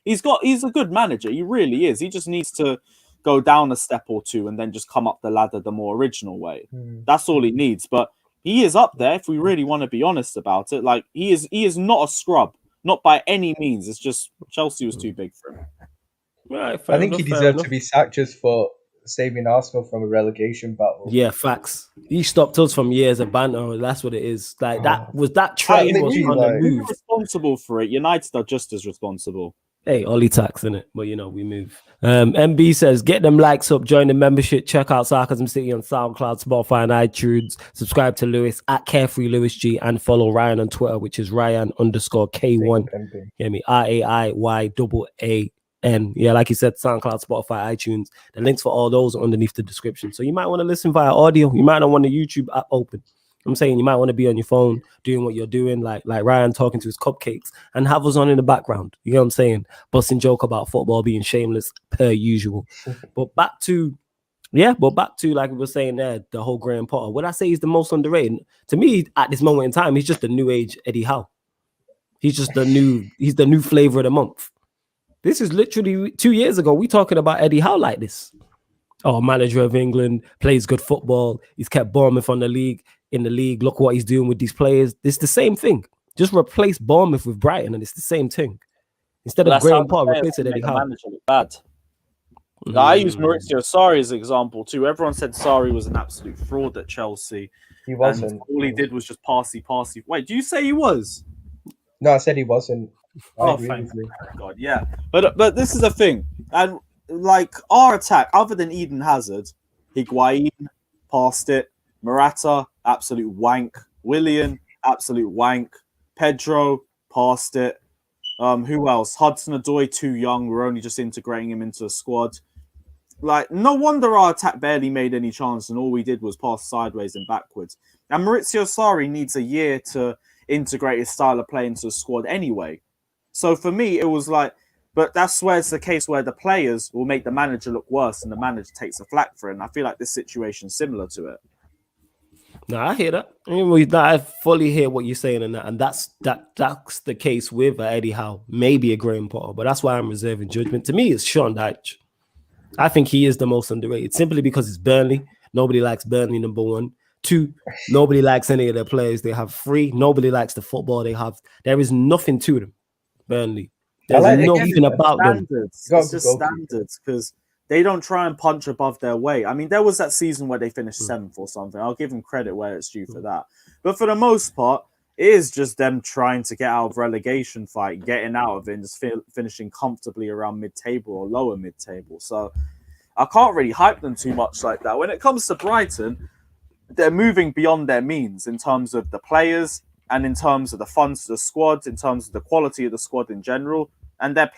he's a good manager. He really is. He just needs to go down a step or two and then just come up the ladder the more original way. That's all he needs. But he is up there if we really want to be honest about it. Like, he is not a scrub, not by any means. It's just Chelsea was too big for him. Right, I think he deserved to be sacked just for saving Arsenal from a relegation battle. Yeah, facts. He stopped us from years of banter. That's what it is. Like that train was on the move. We're responsible for it. United are just as responsible. Hey, Ollie tax, innit? But we move. MB says, get them likes up, join the membership, check out Sarcasm City on SoundCloud, Spotify, and iTunes. Subscribe to Lewis at Carefree Lewis G, and follow Ryan on Twitter, which is Ryan_K1. Get me? RAIYAAN. Yeah, like you said, SoundCloud, Spotify, iTunes. The links for all those are underneath the description. So you might want to listen via audio. You might not want the YouTube app open. I'm saying you might want to be on your phone doing what you're doing, like Ryan talking to his cupcakes, and have us on in the background. You know what I'm saying? Busting joke about football being shameless per usual. But back to like we were saying there, the whole Graham Potter. Would I say he's the most underrated? To me, at this moment in time, he's just the new age Eddie Howe. He's the new flavor of the month. This is literally 2 years ago. We talking about Eddie Howe like this. Oh, manager of England, plays good football. He's kept Bournemouth in the league. Look what he's doing with these players. It's the same thing. Just replace Bournemouth with Brighton, and it's the same thing. Instead of Graham Potter, replace it Eddie Howe. Manager look bad. I use Maurizio Sarri as an example too. Everyone said Sarri was an absolute fraud at Chelsea. He wasn't. And all he did was just passy. Wait, do you say he was? No, I said he wasn't. Thank God, yeah. But this is the thing, and like our attack, other than Eden Hazard, Higuain passed it, Morata absolute wank, Willian absolute wank, Pedro passed it. Who else? Hudson-Odoi too young. We're only just integrating him into a squad. Like, no wonder our attack barely made any chance, and all we did was pass sideways and backwards. And Maurizio Sarri needs a year to integrate his style of play into the squad anyway. So for me, it was like, but that's where it's the case where the players will make the manager look worse, and the manager takes a flak for it. And I feel like this situation is similar to it. No, I hear that. I fully hear what you're saying, and that's the case with Eddie Howe, maybe a Graham Potter, but that's why I'm reserving judgment. To me, it's Sean Dyche. I think he is the most underrated, simply because it's Burnley. Nobody likes Burnley, number one. Two, nobody likes any of their players they have. Three, nobody likes the football they have. There is nothing to them, Burnley. There's nothing about them. It's just standards, because they don't try and punch above their weight. I mean, there was that season where they finished 7th or something. I'll give them credit where it's due for that. But for the most part, it is just them trying to get out of relegation fight, getting out of it, and just finishing comfortably around mid-table or lower mid-table. So I can't really hype them too much like that. When it comes to Brighton, they're moving beyond their means in terms of the players and in terms of the funds to the squad, in terms of the quality of the squad in general. And they're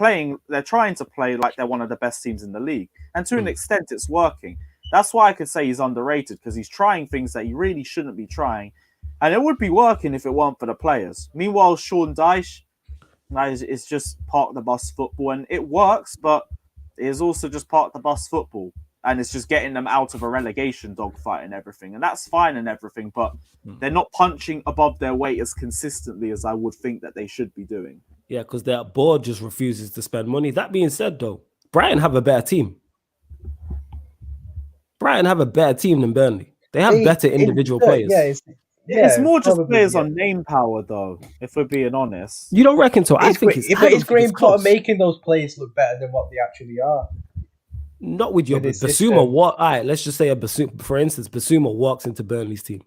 trying to play like they're one of the best teams in the league. And to an extent, it's working. That's why I could say he's underrated, because he's trying things that he really shouldn't be trying. And it would be working if it weren't for the players. Meanwhile, Sean Dyche is just part of the bus football, and it works, but it is also just part of the bus football. And it's just getting them out of a relegation dogfight and everything. And that's fine and everything, but they're not punching above their weight as consistently as I would think that they should be doing. Yeah, because their board just refuses to spend money. That being said, though, Brighton have a better team. Brighton have a better team than Burnley. They have better individual players. It's more just players on name power, though, if we're being honest. You don't reckon so? I think it's Graham Potter making those players look better than what they actually are. Not with your Basuma. What? All right, let's just say Basuma, for instance, Basuma walks into Burnley's team.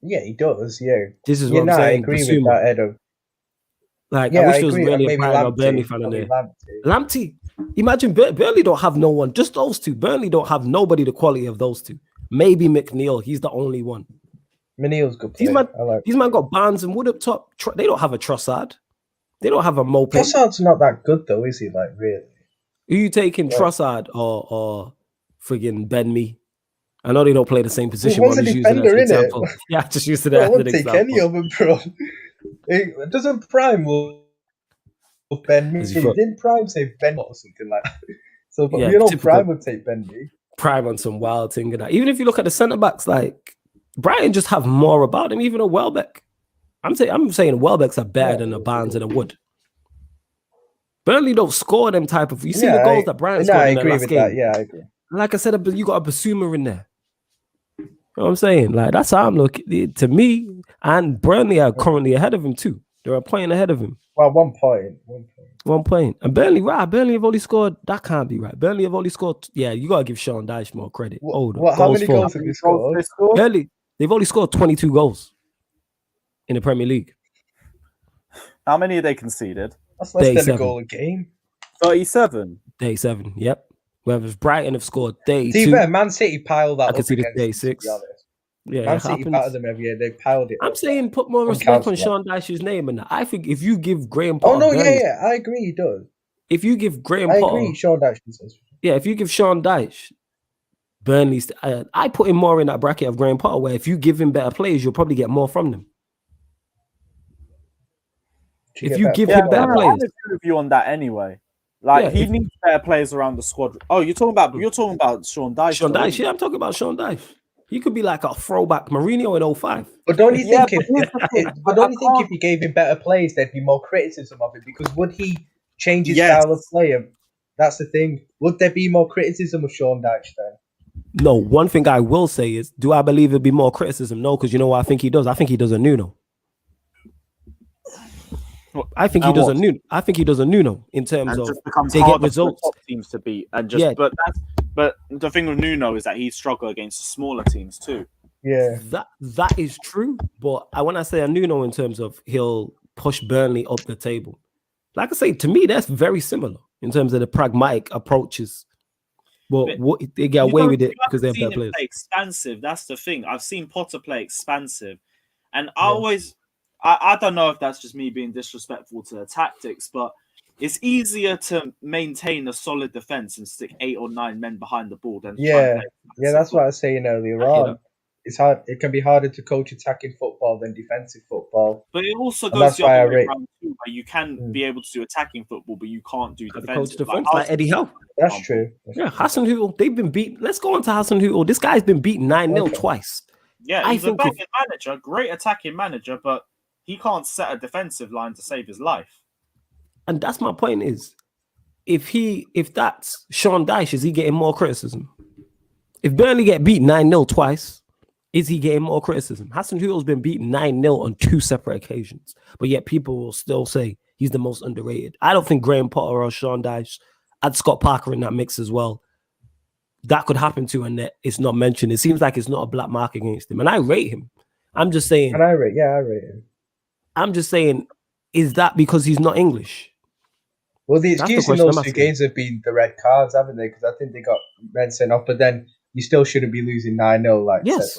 Yeah, he does. Yeah, this is what I'm saying. I agree with that, Edo. Like, I wish there was really a Burnley fan in there. Lamptey. Imagine Burnley don't have no one. Just those two. Burnley don't have nobody the quality of those two. Maybe McNeil. He's the only one. McNeil's good. These man got Barnes and Wood up top. They don't have a Trossard. They don't have a Mopé. Trossard's not that good though, is he? Like, really? Are you taking Trossard or friggin' Ben Mee? I know they don't play the same position. One's a defender, innit? Yeah, just used to that as an example. I won't take any of them, bro. It doesn't Prime will Ben Mee. Didn't Prime say Ben or something like that? So, but you know, Prime would take Ben Mee. Prime on some wild thing and that. Even if you look at the centre backs, like Brighton just have more about them. Even a Welbeck. I'm saying Welbecks are better than a Barnes and a Wood. Burnley don't score them type of. You see the goals that Brighton scored in the last game. That. Yeah, I agree. Like I said, you got a Basuma in there. You know what I'm saying? Like, that's how I'm looking. To me, and Burnley are currently ahead of him too. They're a point ahead of him. Well, 1 point. 1 point. And Burnley have only scored. That can't be right. Burnley have only scored. Yeah, you gotta give Sean Dyche more credit. How many goals have you scored? Burnley, they've only scored 22 goals in the Premier League. How many have they conceded? That's less than a goal a game. 37. 37. Yep. Whereas Brighton have scored 32. See, Man City piled that up. I can see the 36. Yeah, Man City battered them every year. They piled it. I'm saying put more respect on Sean Dyche's name, and I think if you give Graham Potter, I agree, he does. If you give Graham Potter, I agree, Sean Dyche does. Yeah, if you give Sean Dyche, Burnley's, I put him more in that bracket of Graham Potter, where if you give him better players, you'll probably get more from them. If you give him better players, I agree with you on that anyway. Like, he needs better players around the squad. Oh, you're talking about Sean Dyche. Sean Dyche, yeah, I'm talking about Sean Dyche. He could be like a throwback Mourinho in 05. But don't you think if you gave him better players, there'd be more criticism of it? Because would he change his style of play? That's the thing. Would there be more criticism of Sean Dyche then? No, one thing I will say is, do I believe there'd be more criticism? No, because you know what I think he does? I think he does a Nuno. I think he does a Nuno in terms and of just becomes they get harder for the results. top teams to beat. And just but the thing with Nuno is that he struggles against the smaller teams too. Yeah, that is true. But when I say a Nuno in terms of he'll push Burnley up the table, like I say, to me that's very similar in terms of the pragmatic approaches. But they get away with it because they're better players. Play expansive. That's the thing. I've seen Potter play expansive, and I don't know if that's just me being disrespectful to the tactics, but it's easier to maintain a solid defense and stick 8 or 9 men behind the ball than that's what I was saying earlier on. It's hard. It can be harder to coach attacking football than defensive football. But it also goes the other way around too, where you can be able to do attacking football, but you can't do defensive. Like Eddie Howe. That's true. Hassan Hutel, they've been beat. Let's go on to Hassan Hutel. This guy's been beaten 9-0 twice. Yeah, he's a backing manager, great attacking manager, but he can't set a defensive line to save his life. And that's my point is, if that's Sean Dyche, is he getting more criticism? If Burnley get beat 9-0 twice, is he getting more criticism? Hassan Hutel's been beaten 9-0 on 2 separate occasions, but yet people will still say he's the most underrated. I don't think Graham Potter or Sean Dyche, add Scott Parker in that mix as well. That could happen to, and it's not mentioned. It seems like it's not a black mark against him, and I rate him. I'm just saying. And I rate him. I'm just saying, is that because he's not English? Well, the excuse in those 2 games have been the red cards, haven't they? Because I think they got red sent off, but then you still shouldn't be losing 9-0. Yes.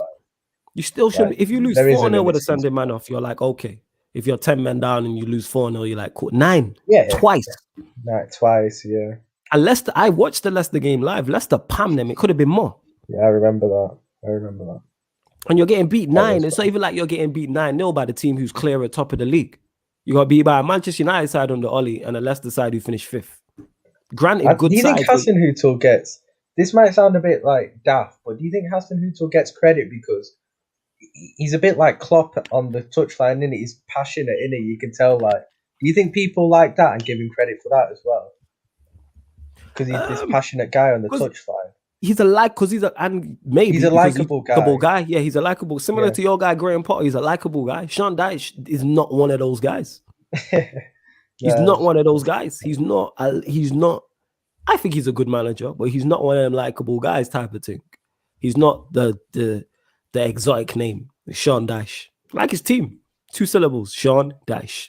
You still shouldn't. If you lose 4-0 with a sending man off, you're like, okay. If you're 10 men down and you lose 4-0, you're like, cool. 9. Twice. Yeah. Twice, yeah. And Leicester, I watched the Leicester game live. Leicester pammed them. It could have been more. Yeah, I remember that. And you're getting beat 9. It's not even like you're getting beat 9-0 by the team who's clear at top of the league. You got beat by a Manchester United side on the Ollie and a Leicester side who finished 5th. Granted, good side. Do you think Hassan Hutel gets... This might sound a bit like daft, but do you think Hassan Hutel gets credit because he's a bit like Klopp on the touchline, innit? He's passionate, innit? You can tell, like... Do you think people like that and give him credit for that as well? Because he's this passionate guy on the touchline. He's a likable guy. Yeah, he's a likable. Similar to your guy Graham Potter, he's a likable guy. Sean Dyche is not one of those guys. He's not one of those guys. He's not. I think he's a good manager, but he's not one of them likable guys type of thing. He's not the exotic name, Sean Dyche. Like his team, 2 syllables, Sean Dyche.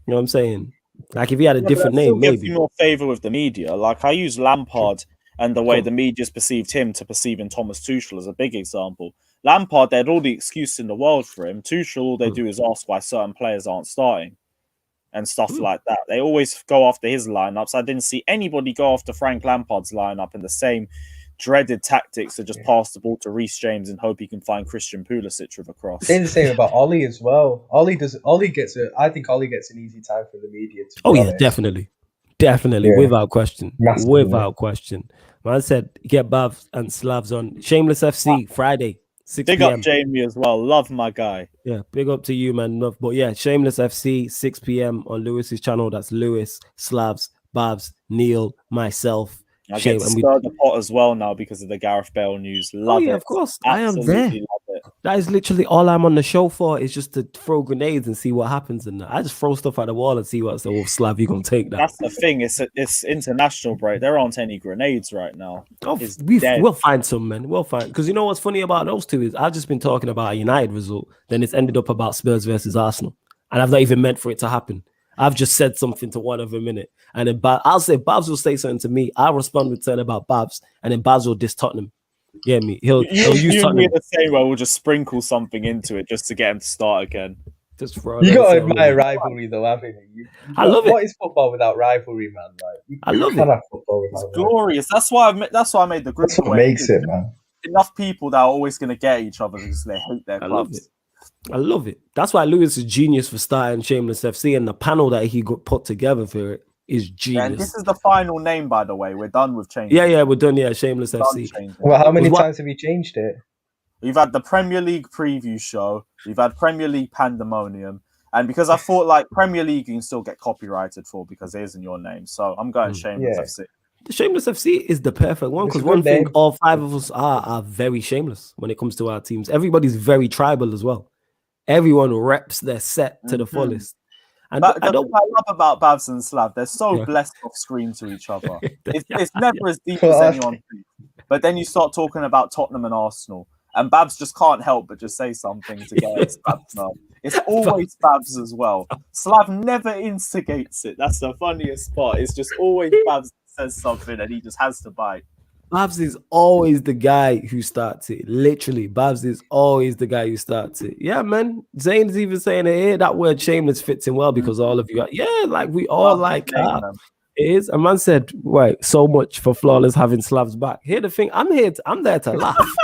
You know what I'm saying? Like if he had a different name, maybe. Gives you more favor with the media. Like I use Lampard and the way the media's perceived him to perceiving Thomas Tuchel as a big example. Lampard, they had all the excuse in the world for him. Tuchel, all they do is ask why certain players aren't starting and stuff like that. They always go after his lineups. I didn't see anybody go after Frank Lampard's lineup in the same dreaded tactics to just pass the ball to Reece James and hope he can find Christian Pulisic with a cross. They're the same about Ollie as well. I think Ollie gets an easy time for the media. Definitely, without question. Man said get Bavs and Slavs on Shameless FC Friday 6 Big p.m. up Jamie as well. Love my guy. Yeah, big up to you, man. But yeah, Shameless FC 6 p.m. on Lewis's channel. That's Lewis, Slavs, Bavs, Neil, myself. I get to stir the pot as well now because of the Gareth Bale news. Love it. Of course. Absolutely, I am there. Love it. That is literally all I'm on the show for, is just to throw grenades and see what happens. And I just throw stuff at the wall and see what's the Slav, you gonna take that. That's the thing. It's international break. There aren't any grenades right now. We'll find some, man. We'll find, because you know what's funny about those two is I've just been talking about a United result, then it's ended up about Spurs versus Arsenal, and I've not even meant for it to happen. I've just said something to one of them in it, and then I'll say Babs will say something to me. I'll respond with something about Babs, and then Babs will diss Tottenham. Yeah, me. He'll use Tottenham. You the same way. We'll just sprinkle something into it just to get him to start again. You got to admire rivalry, though, haven't you? I love it. What is football without rivalry, man? Like, I love it. It's glorious. That's why I made the group. That's what makes it, man. Enough people that are always going to get each other because they hate their clubs. I love it. That's why Lewis is genius for starting Shameless FC, and the panel that he got put together for it is genius. And this is the final name, by the way. We're done with changing. Yeah, we're done. Yeah, Shameless FC. Well, how many times have you changed it? We've had the Premier League preview show. We've had Premier League Pandemonium. And because I thought like Premier League you can still get copyrighted for because it isn't your name. So I'm going Shameless FC. The Shameless FC is the perfect one because one thing all 5 of us are very shameless when it comes to our teams. Everybody's very tribal as well. Everyone reps their set to the fullest. And But I the don't. thing I love about Babs and Slav, they're so Yeah. blessed off screen to each other. It's Yeah. never as deep as anyone thinks. But then you start talking about Tottenham and Arsenal, and Babs just can't help but just say something to get at Slav's nerve. It's always Babs as well. Slav never instigates it. That's the funniest part. It's just always Babs says something and he just has to bite. Babs is always the guy who starts it. Literally, Babs is always the guy who starts it. Yeah, man. Zane's even saying it here. That word shameless fits in well because all of you are, like we all like it is. A man said, right, so much for Flawless having Slavs back. Here the thing, I'm there to laugh.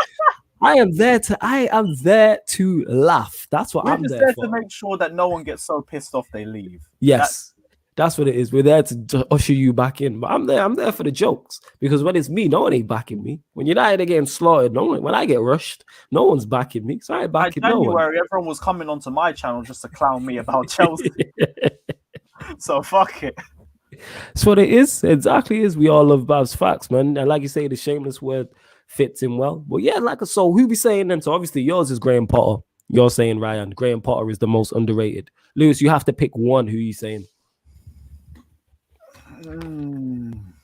I am there to laugh. That's what I'm there for. To make sure that no one gets so pissed off they leave. Yes. That's what it is. We're there to usher you back in. But I'm there for the jokes. Because when it's me, no one ain't backing me. When United are getting slaughtered, when I get rushed, no one's backing me. So I ain't backing no one. January, everyone was coming onto my channel just to clown me about Chelsea. So fuck it. That's what it is. Exactly is. We all love Babs facts, man. And like you say, the shameless word fits in well. But yeah, so who be saying then? So obviously yours is Graham Potter. You're saying Ryan. Graham Potter is the most underrated. Lewis, you have to pick one. Who you saying?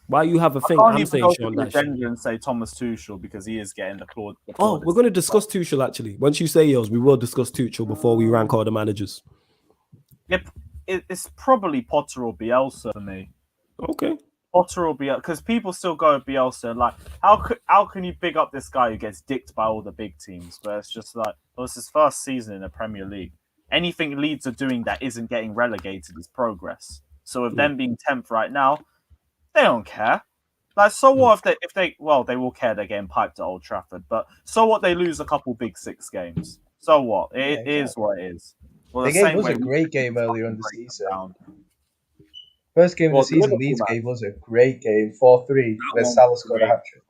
Why you have a thing? I'm saying Sean Dyche. And say Thomas Tuchel because he is getting the clause. Oh, we're going to discuss Tuchel actually. Once you say yours, we will discuss Tuchel before we rank all the managers. Yep, it's probably Potter or Bielsa for me. Okay. Potter or Bielsa, because people still go with Bielsa. Like, how can you big up this guy who gets dicked by all the big teams? But it's just like, well, it's his first season in the Premier League. Anything Leeds are doing that isn't getting relegated is progress. So with them being 10th right now, they don't care. Like, so what if they they will care they're getting piped at Old Trafford, but so what they lose a couple Big Six games? So what? It is what it is. Well, the game was a great game earlier in the season. First game of the season, Leeds game was a great game, 4-3, where Salah scored a hat-trick.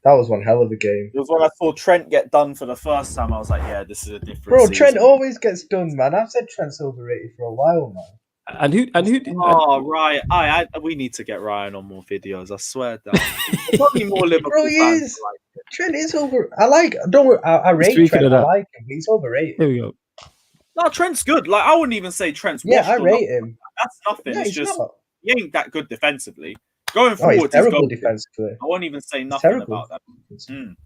That was one hell of a game. It was when I saw Trent get done for the first time, I was like, yeah, this is a different season. Trent always gets done, man. I've said Trent's overrated for a while now. And who? Right. We need to get Ryan on more videos. I swear that. Probably more Liverpool Bro, he fans is. Trent is over. I rate Trent. I like him. He's overrated. Here we go. No, Trent's good. Like, I wouldn't even say Trent's. Yeah, I rate him. That's nothing. Yeah, it's just not. he ain't that good defensively. Going forward, he's terrible defensively. I won't even say nothing about that.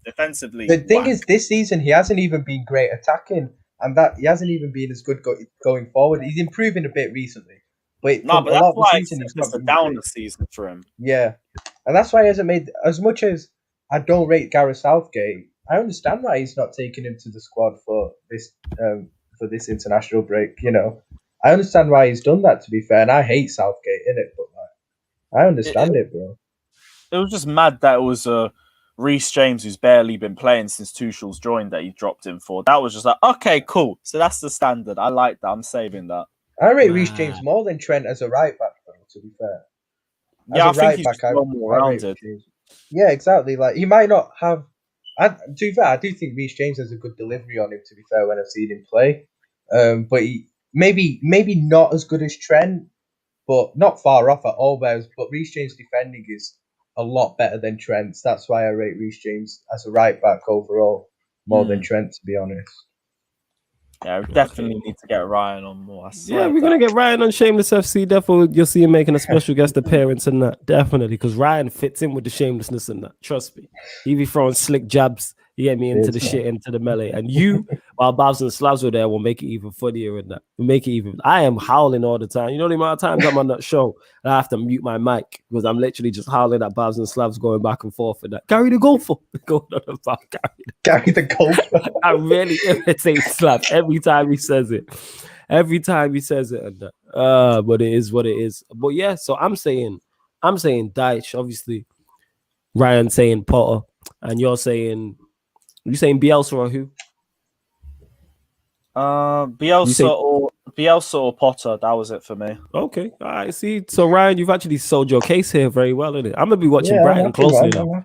Defensively, the thing is, this season he hasn't even been great attacking, and that he hasn't even been as good going forward. He's improving a bit recently, but that's why it's a downer season for him. Yeah, and that's why he hasn't made as much as I don't rate Gareth Southgate. I understand why he's not taking him to the squad for this international break. You know, I understand why he's done that. To be fair, and I hate Southgate in it, but I understand it, bro. It was just mad that it was Reece James, who's barely been playing since Tuchel's joined, that he dropped him for. That was just like, okay, cool. So that's the standard. I like that. I'm saving that. I rate Reece James more than Trent as a right back, though, to be fair. I think he's just more rounded. Yeah, exactly. Like, he might not have... to be fair, I do think Reece James has a good delivery on him, to be fair, when I've seen him play. But he maybe not as good as Trent, but not far off at all. But Reece James' defending is a lot better than Trent's. That's why I rate Reece James as a right back overall more than Trent, to be honest. Yeah, we definitely need to get Ryan on more. Yeah, we're going to get Ryan on Shameless FC. Definitely, you'll see him making a special guest appearance and that. Definitely, because Ryan fits in with the shamelessness and that. Trust me. He be throwing slick jabs. You get me into the shit, into the melee. And you, while Babs and Slavs were there, will make it even funnier and that. We'll make it even... I am howling all the time. You know the amount of times I'm on that show, and I have to mute my mic because I'm literally just howling at Babs and Slavs going back and forth and that. Gary the Gopher. Going on about Gary the Gopher. I really irritate Slav every time he says it. Every time he says it and that. But it is what it is. But yeah, so I'm saying Dyche, obviously. Ryan saying Potter. And you're saying... You saying Bielsa or who? Bielsa or Potter. That was it for me. Okay, all right. See, so Ryan, you've actually sold your case here very well, isn't it? I'm gonna be watching Brighton closely now.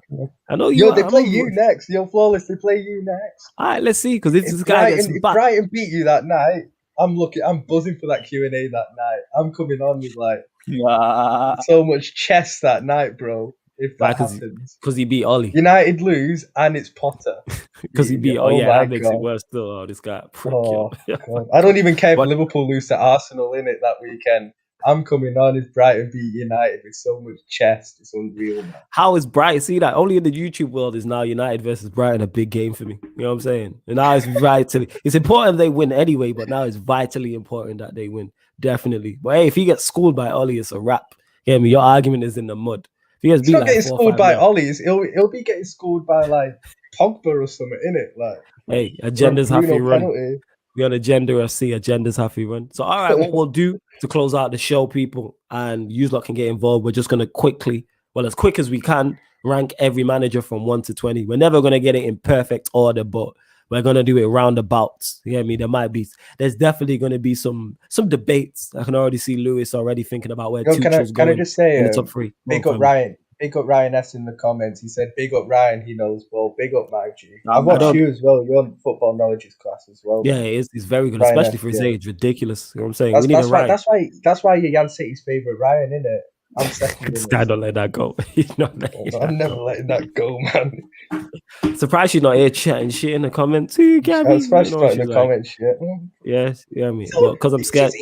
I know you. They play you next. You're flawless. They play you next. All right, let's see, because this guy gets back. If Brighton beat you that night, I'm buzzing for that Q&A that night. I'm coming on with so much chest that night, bro. if that happens. Because he beat Ollie. United lose and it's Potter. Because he beat. Oh yeah, that makes it worse. Still, oh, this guy. God. I don't even care if Liverpool lose to Arsenal in it that weekend. I'm coming on if Brighton beat United with so much chest. It's unreal, man. How is Brighton? See that only in the YouTube world is now United versus Brighton a big game for me. You know what I'm saying? And now it's vitally. It's important they win anyway, but now it's vitally important that they win. Definitely. But hey, if he gets schooled by Ollie, it's a wrap. Yeah, your argument is in the mud. If he gets beat, not getting schooled by Ollie. He'll be getting schooled by like Pogba or something, innit? Like, hey, agendas have to run. We're on Agenda FC. Agendas have to run. So, all right, what we'll do to close out the show, people, and you lot can get involved. We're just going to quickly, as quick as we can, rank every manager from 1 to 20. We're never going to get it in perfect order, but we're going to do it roundabouts. You hear me? There's definitely going to be some debates. I can already see Lewis already thinking about where Tuchel's going. Can I just say, in the top 3. Big up Ryan. Big up Ryan S in the comments. He said, "Big up Ryan. He knows ball. Big up Mike G." I watched you as well. You're on football knowledge class as well. Yeah, it's very good, Ryan especially F, for his age. Ridiculous. You know what I'm saying? We need a Ryan. That's why you're Jan City's favorite Ryan, isn't it? I'm second. This guy don't let that go. I'm never letting that go, man. Surprised she's not here chatting shit in the comments. I'm surprised she's not in the comments shit. Yes, yeah, I mean, because I'm scared.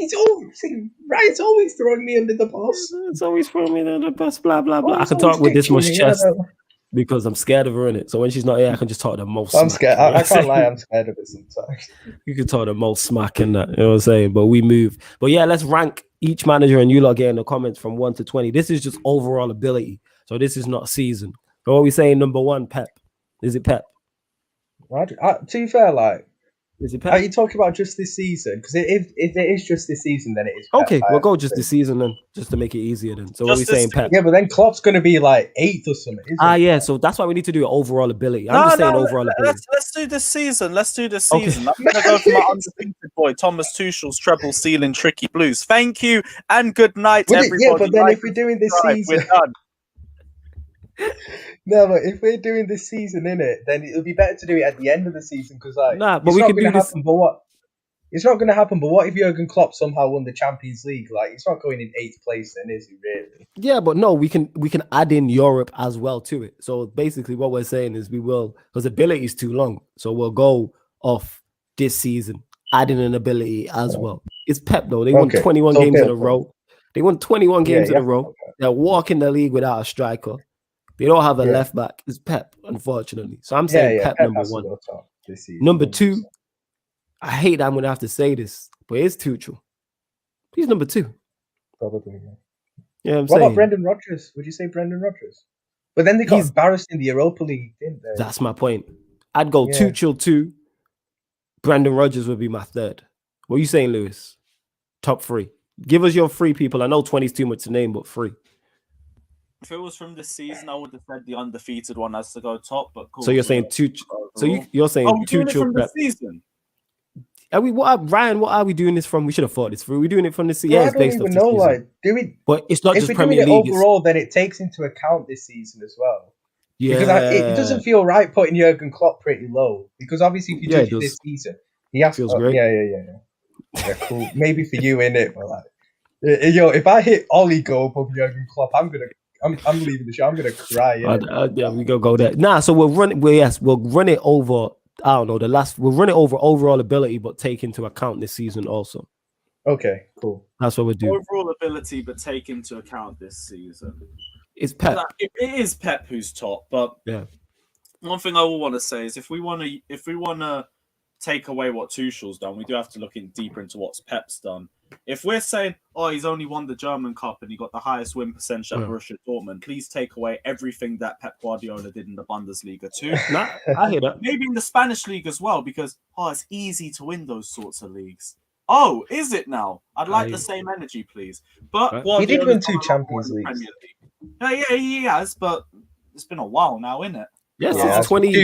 Ryan's always throwing me under the bus. It's always throwing me under the bus. Blah blah blah. I can talk with this much chest because I'm scared of her in it. So when she's not here, I can just talk the most. I'm scared. I can't lie. I'm scared of it sometimes. You can talk the most smack in that. You know what I'm saying? But we move. But yeah, let's rank each manager, and you lot get in the comments from 1 to 20. This is just overall ability. So this is not season. So what are we saying? Number 1, Pep. Is it Pep? To be fair, like, is it Pep? Are you talking about just this season? Because if it is just this season, then it is Pep. Okay, we'll go just this season then, just to make it easier then. So what are we saying, Pep? Yeah, but then Klopp's going to be like 8th or something, isn't yeah, so that's why we need to do overall ability. I'm just saying overall ability. Let's do this season. Okay. I'm going to go for my undefeated boy, Thomas Tuchel's treble ceiling tricky blues. Thank you and good night, everybody. Yeah, but then if we're doing this season... We're done. No, but if we're doing this season, innit, then it'll be better to do it at the end of the season because, like, but we can do this. It's not going to happen. But what if Jurgen Klopp somehow won the Champions League? Like, it's not going in 8th place, then, is he really? Yeah, but no, we can add in Europe as well to it. So basically, what we're saying is we will, because ability is too long, so we'll go off this season, adding an ability as well. It's Pep though. They won 21 games in a row. They won 21 games in a row. They're walking the league without a striker. They don't have a left back. It's Pep, unfortunately. So I'm saying Pep number 1. Number 2, I hate that I'm going to have to say this, but it's Tuchel. He's number 2. Probably, yeah. What about Brendan Rodgers? Would you say Brendan Rodgers? But then they got embarrassed in the Europa League, didn't they? That's my point. I'd go Tuchel 2. Brendan Rodgers would be my 3rd. What are you saying, Lewis? Top 3. Give us your 3 people. I know 20 is too much to name, but 3. If it was from this season, I would have said the undefeated one has to go top. But cool. So you're saying Tuchel. So you're saying Tuchel from the season. Are we? Ryan? What are we doing this from? We should have thought this through. We're doing it from the season. Yeah, it's based off this season. Do we? But it's not just Premier League. If we're doing it overall, then it takes into account this season as well. Yeah, because it doesn't feel right putting Jurgen Klopp pretty low. Because obviously, if you judge this season, he has feels great. Yeah, cool. Maybe for you, innit? But like, if I hit Ollie go above Jurgen Klopp, I'm leaving the show. I'm gonna cry. Yeah, we go there. Nah, so we'll run it over. I don't know. We'll run it over overall ability, but take into account this season also. Okay, cool. That's what we do. Overall ability, but take into account this season. It's Pep. It is Pep who's top, but one thing I will want to say is if we want to take away what Tuchel's done, we do have to look deeper into what Pep's done. If we're saying, he's only won the German Cup and he got the highest win percentage at Borussia Dortmund, please take away everything that Pep Guardiola did in the Bundesliga too. Nah, I hear that. Maybe in the Spanish league as well, because it's easy to win those sorts of leagues. Oh, is it now? I'd like the same energy, please. But he did win 2 Champions Leagues. Yeah, he has, but it's been a while now, isn't it? Yes, it's 20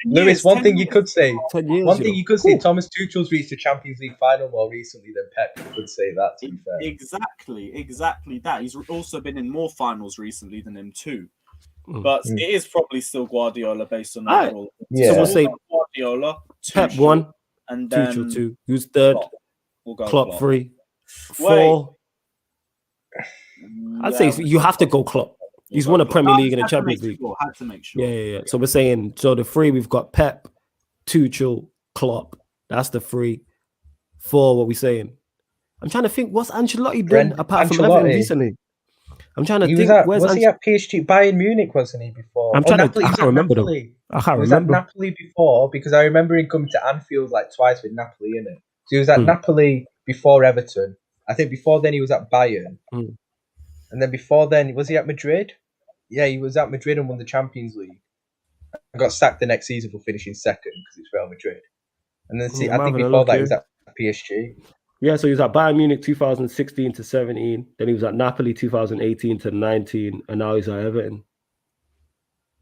Lewis, one thing you could say, 10 years, Thomas Tuchel's reached the Champions League final more recently than Pep. You could say that, to be fair. Exactly that. He's also been in more finals recently than him too. But it is probably still Guardiola based on overall. Yeah. So we'll say Guardiola, Pep 1, and then Tuchel 2. Who's 3rd? We'll go Klopp 3. 4. I'd say you have to go Klopp. He's won a Premier League and a Had to Champions make League. sure, had to make sure. Yeah. So we're saying, so the three, we've got Pep, Tuchel, Klopp. That's the three. Four, what we saying? I'm trying to think, what's Ancelotti done apart from Everton recently? I'm trying to think. Was he at PSG? Bayern Munich, wasn't he, before? I'm trying Napoli, I can't remember though. I can't remember. He was at Napoli before, because I remember him coming to Anfield like twice with Napoli in it. So he was at Napoli before Everton. I think before then he was at Bayern. And then before then, was he at Madrid? Yeah, he was at Madrid and won the Champions League. And got sacked the next season for finishing second because it's Real Madrid. And then I think before that he was at PSG. Yeah, so he was at Bayern Munich 2016 to 17. Then he was at Napoli 2018 to 19. And now he's at Everton.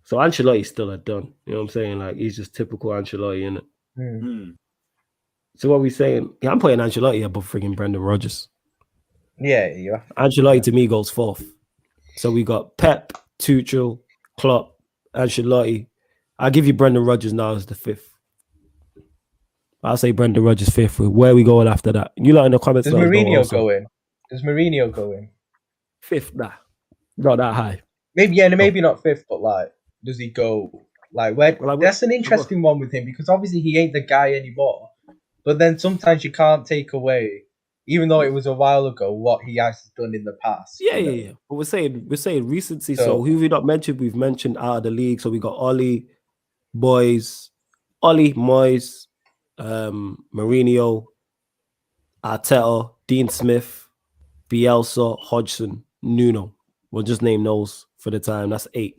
So Ancelotti's still a done. You know what I'm saying? Like, he's just typical Ancelotti, innit? So what are we saying? Yeah, I'm putting Ancelotti above freaking Brendan Rodgers. Yeah, you are. Ancelotti to me goes fourth. So we got Pep, Tuchel, Klopp, Ancelotti. I'll give you Brendan Rodgers now as the fifth. I'll say Brendan Rodgers fifth. Where are we going after that? You lot in the comments. Does Mourinho go in? Does Mourinho go in? Fifth, nah. Not that high. Maybe not fifth, but like, does he go? Like, where? That's an interesting one with him, because obviously he ain't the guy anymore. But then sometimes you can't take away, even though it was a while ago, what he has done in the past. Yeah. But we're saying recency. So who have we not mentioned? We've mentioned out of the league. So we got Moyes, Mourinho, Arteta, Dean Smith, Bielsa, Hodgson, Nuno. We'll just name those for the time. That's 8.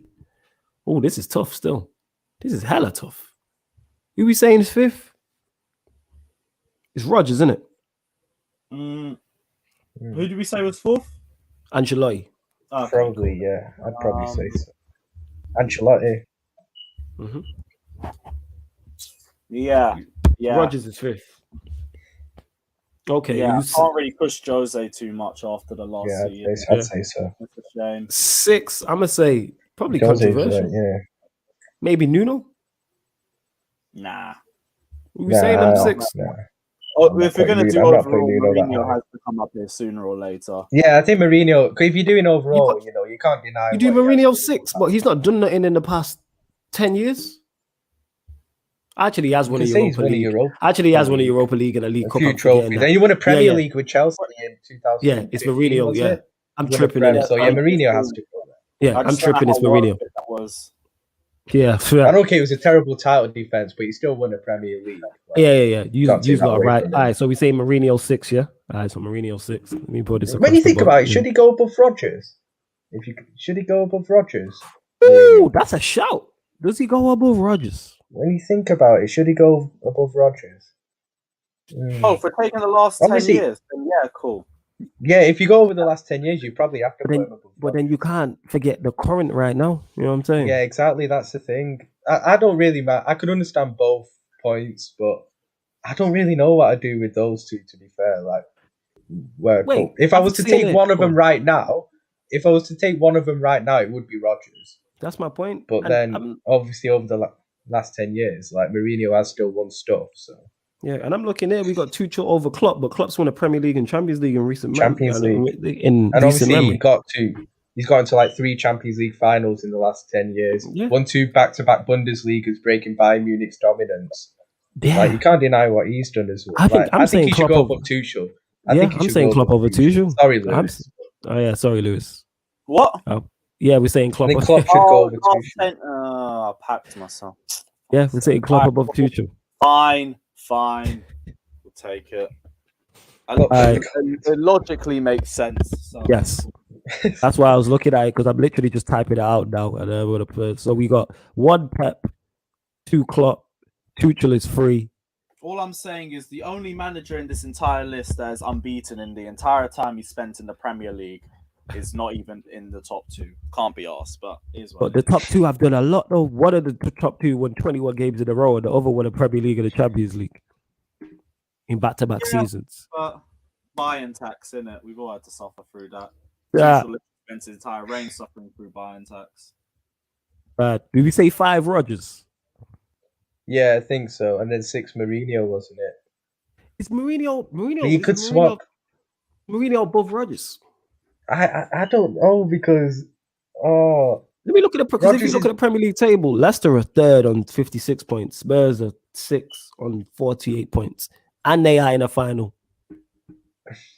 Oh, this is tough still. This is hella tough. Who we saying is fifth? It's Rodgers, isn't it? Who did we say was fourth? Ancelotti. Okay. Probably, yeah. I'd probably say so. Ancelotti. Yeah. Rodgers is fifth. Okay. Yeah, I can't really push Jose too much after the last year. I'd say so. That's a shame. 6, I'm gonna say probably Jose's controversial. Yeah. Maybe Nuno. Nah. We saying them 6. Nah. If we're gonna do overall, Mourinho has to come up here sooner or later. Yeah, I think Mourinho. If you're doing overall, you can't deny. You do Mourinho 6, but he's not done nothing in the past 10 years. Actually, he has won a Europa League. Actually, he has won a Europa League and a League Cup. A few trophies. Then you won a Premier League with Chelsea in 2000. Yeah, it's Mourinho. Yeah, I'm tripping in it. So yeah, Mourinho has to go there. Yeah, I'm tripping. It's Mourinho. That was. Yeah, and okay, it was a terrible title defense, but he still won a Premier League. Like, yeah. You got it right. All right, so we say Mourinho 6, yeah. All right, so Mourinho 6. Let me put this. When you think about it, should he go above Rodgers? Should he go above Rodgers? Ooh, that's a shout. Does he go above Rodgers? When you think about it, should he go above Rodgers? Oh, for taking the last 10 years, then yeah, cool. Yeah, if you go over the last 10 years, you probably have to put him above Rodgers. But then you can't forget the current right now. You know what I'm saying? Yeah, exactly. That's the thing. I don't really I could understand both points, but I don't really know what I do with those two, to be fair. Like, if I was to take one of them right now, it would be Rodgers. That's my point. But then, obviously, over the last 10 years, like, Mourinho has still won stuff, so. Yeah, and I'm looking there. We got Tuchel over Klopp, but Klopp's won a Premier League and Champions League in recent Champions League. And obviously, he's got into like 3 Champions League finals in the last 10 years. Yeah. 1-2 back-to-back Bundesligas, breaking Bayern Munich's dominance. Yeah. Like, you can't deny what he's done as well. I think he should go above Tuchel. I'm saying Klopp over Tuchel. Sorry, Lewis. Sorry, Lewis. What? Yeah, we're saying Klopp. I think Klopp should go over Tuchel. I packed myself. Yeah, we're saying Klopp above Tuchel. Fine. We'll take it. It logically makes sense. So. Yes. That's why I was looking at it, because I'm literally just typing it out now. And I'm gonna put. So we got 1 Pep, 2 Klopp, Tuchel is 3. All I'm saying is the only manager in this entire list that is unbeaten in the entire time he spent in the Premier League is not even in the top 2. Can't be asked, but is. But the top 2 have done a lot though. One of the top 2 won 21 games in a row, and the other won the Premier League and the Champions League in back-to-back seasons. But Bayern tax, innit? We've all had to suffer through that. Yeah. Spent his entire reign suffering through Bayern tax. Do we say 5 Rodgers? Yeah, I think so. And then 6 Mourinho, wasn't it? It's Mourinho. But you could swap Mourinho above Rodgers. I don't know, because Oh, Let me look at the because if you look at the Premier League table, Leicester are third on 56 points, Spurs are sixth on 48 points, and they are in a final.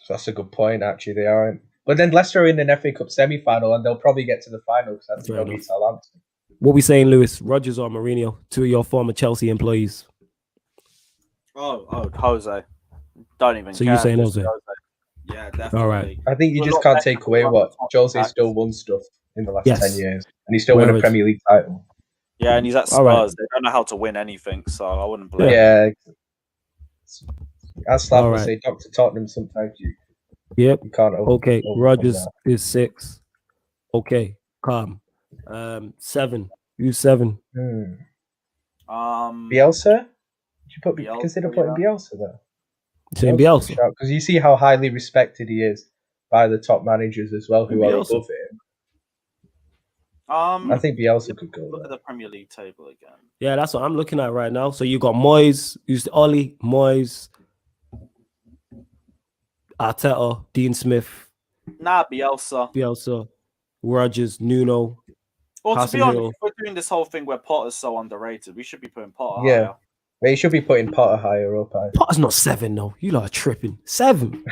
that's a good point. Actually, they aren't. But then Leicester are in an FA Cup semi-final, and they'll probably get to the final because I think they'll beat Southampton. What we saying, Lewis? Rodgers or Mourinho? Two of your former Chelsea employees. Oh, Jose. Don't even. So care. You saying Jose? Yeah, definitely. All right. I think you just can't take away what Jose still won stuff in the last 10 years, and he still won a Premier League title. Yeah, and he's at Spurs. Right. They don't know how to win anything, so I wouldn't blame. Yeah. As Slav would say, Dr. Tottenham. Sometimes you can't. Okay, Rodgers is 6. Okay, calm. 7. Who's 7? Bielsa. Would you consider putting Bielsa there? Saying Bielsa because you see how highly respected he is by the top managers as well, who are above him. I think Bielsa could go. Look at the Premier League table again. Yeah, that's what I'm looking at right now. So you got Moyes, Ollie, Moyes, Arteta, Dean Smith. Bielsa, Rodgers, Nuno. Well, to be honest, if we're doing this whole thing where Potter's so underrated, we should be putting Potter higher. Yeah. But he should be putting Potter higher up. Potter's not 7, though. You lot are tripping. 7.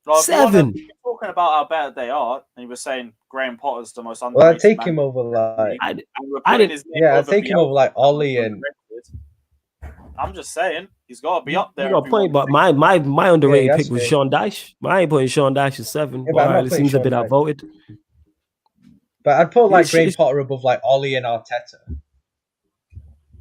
Like, 7. You're talking about how better they are, and you were saying Graham Potter's the most underrated. Well, I'd take him over like. I'd take him over like Ollie and. I'm just saying he's got to be up there. You got a point, but my underrated pick was Sean Dyche. I ain't putting Sean Dyche at 7. Yeah, it seems a bit outvoted. But I'd put like Graham Potter above like Ollie and Arteta.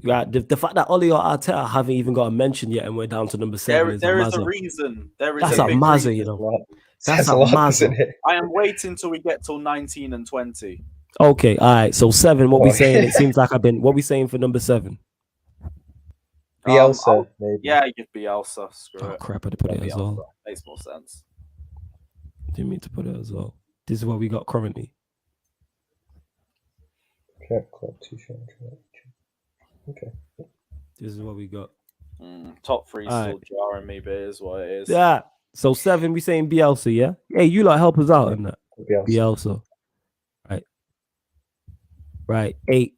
Yeah, the fact that Ollie or Arteta haven't even got a mention yet, and we're down to number 7. There is a reason. That's a mazza, you know. That's a mazza. I am waiting till we get till 19 and 20. Okay, all right. So 7. What we saying? It seems like What we saying for number 7? Bielsa, maybe. Yeah, you give Bielsa. Screw it. Crap! I had to put it as well. Makes more sense. Didn't mean to put it as well. This is what we got currently. Okay. This is what we got. Top 3 still jarring me, but it is what it is. Yeah. So 7, we saying Bielsa, yeah? Hey, you lot help us out in that. Bielsa. Right. 8.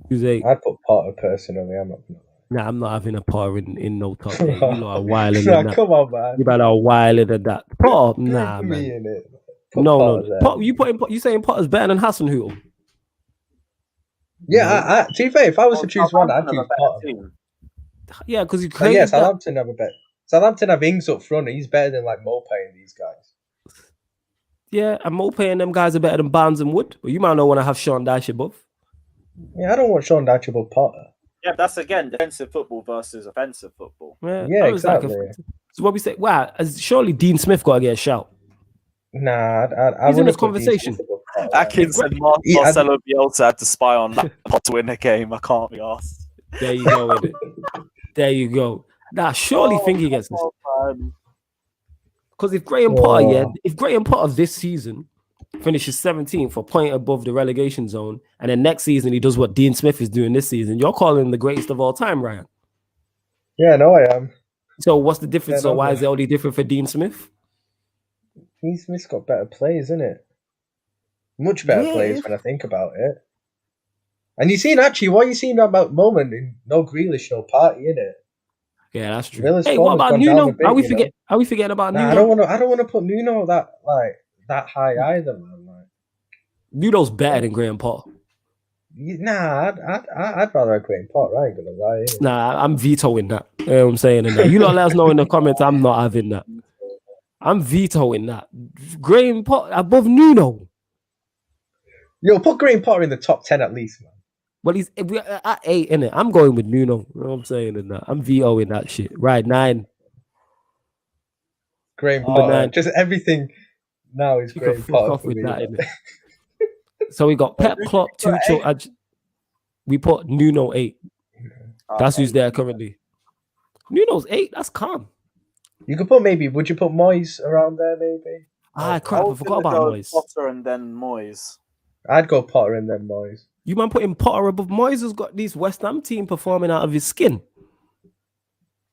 Who's 8? I'd put Potter personally. I'm not gonna lie. Nah, I'm not having a Potter in no top 8. You lot are wilding than that. Come on, man. You better wilder than that. Potter, nah, man. No. You saying Potter's better than Hasenhüttl? Yeah, to be fair, if I was to choose one, I'd choose Potter. Yeah, because you created that. Southampton have a bet. Southampton have Ings up front. He's better than like Mopay and these guys. Yeah, and Mopay and them guys are better than Barnes and Wood. But you might not want to have Sean Dyche above. Yeah, I don't want Sean Dyche above Potter. Yeah, that's again defensive football versus offensive football. Yeah, exactly. So what we say? Wow, surely Dean Smith got to get a shout. Nah, he's in this conversation. Atkins and Marcelo Bielsa had to spy on Lampard to win the game. I can't be asked. There you go with it. There you go. Now, surely think he gets this. Because if Graham Potter this season finishes 17th, a point above the relegation zone, and then next season he does what Dean Smith is doing this season, you're calling him the greatest of all time, Ryan. Yeah, no, I am. So what's the difference? So why is it only different for Dean Smith? Dean Smith's got better plays, isn't it? Much better plays when I think about it. And you seen what you seen about moment in no Grealish, no party, innit? Yeah, that's true. Villa's hey, what about Nuno? How we forget about Nuno? I don't want to put Nuno that high either, man. Like, Nuno's better than Graham Potter. Nah, I'd rather have Graham Potter. I ain't gonna lie. Nah, I'm vetoing that. You know what I'm saying? You lot let us know in the comments. I'm not having that. I'm vetoing that. Graham Potter above Nuno. Yo, put Graham Potter in the top 10 at least, man. Well, he's at 8, innit? I'm going with Nuno. You know what I'm saying? I'm vetoing that shit. Right, 9. Graham Potter. 9. Just everything now is Graham Potter. Off with that, innit? So we got Pep, Klopp, Tuchel. We put Nuno 8. That's who's there currently. Nuno's 8. That's calm. You could put would you put Moyes around there maybe? Crap, I forgot about Moyes. Potter and then Moyes. I'd go Potter and then Moyes. You man putting Potter above Moyes, has got these West Ham team performing out of his skin.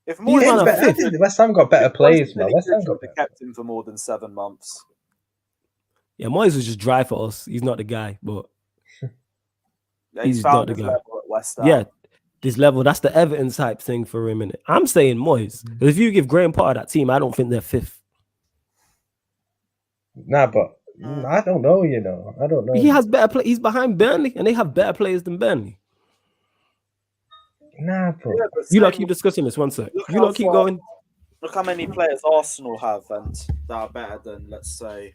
If Moyes West Ham got better players, man. West Ham got kept him for more than 7 months. Yeah, Moyes was just dry for us. He's not the guy, but He's not found the his guy. level at West Ham. Yeah, this level, that's the Everton type thing for him, innit? I'm saying Moyes. Because if you give Graham Potter that team, I don't think they're fifth. Nah, but I don't know. You know, I don't know. He has better play. He's behind Burnley, and they have better players than Burnley. Nah, bro. Yeah, but You lot same- keep discussing this one sec. Look You how lot keep far- going. Look how many players Arsenal have, and that are better than, let's say,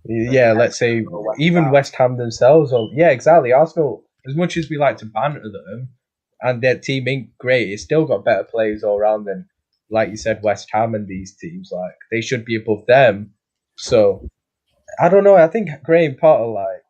Yeah, let's say even West Ham themselves. Or yeah, exactly. Arsenal, as much as we like to banter them, and their team ain't great, it's still got better players all around than, like you said, West Ham and these teams. Like they should be above them. So I don't know. I think Graham Potter, like,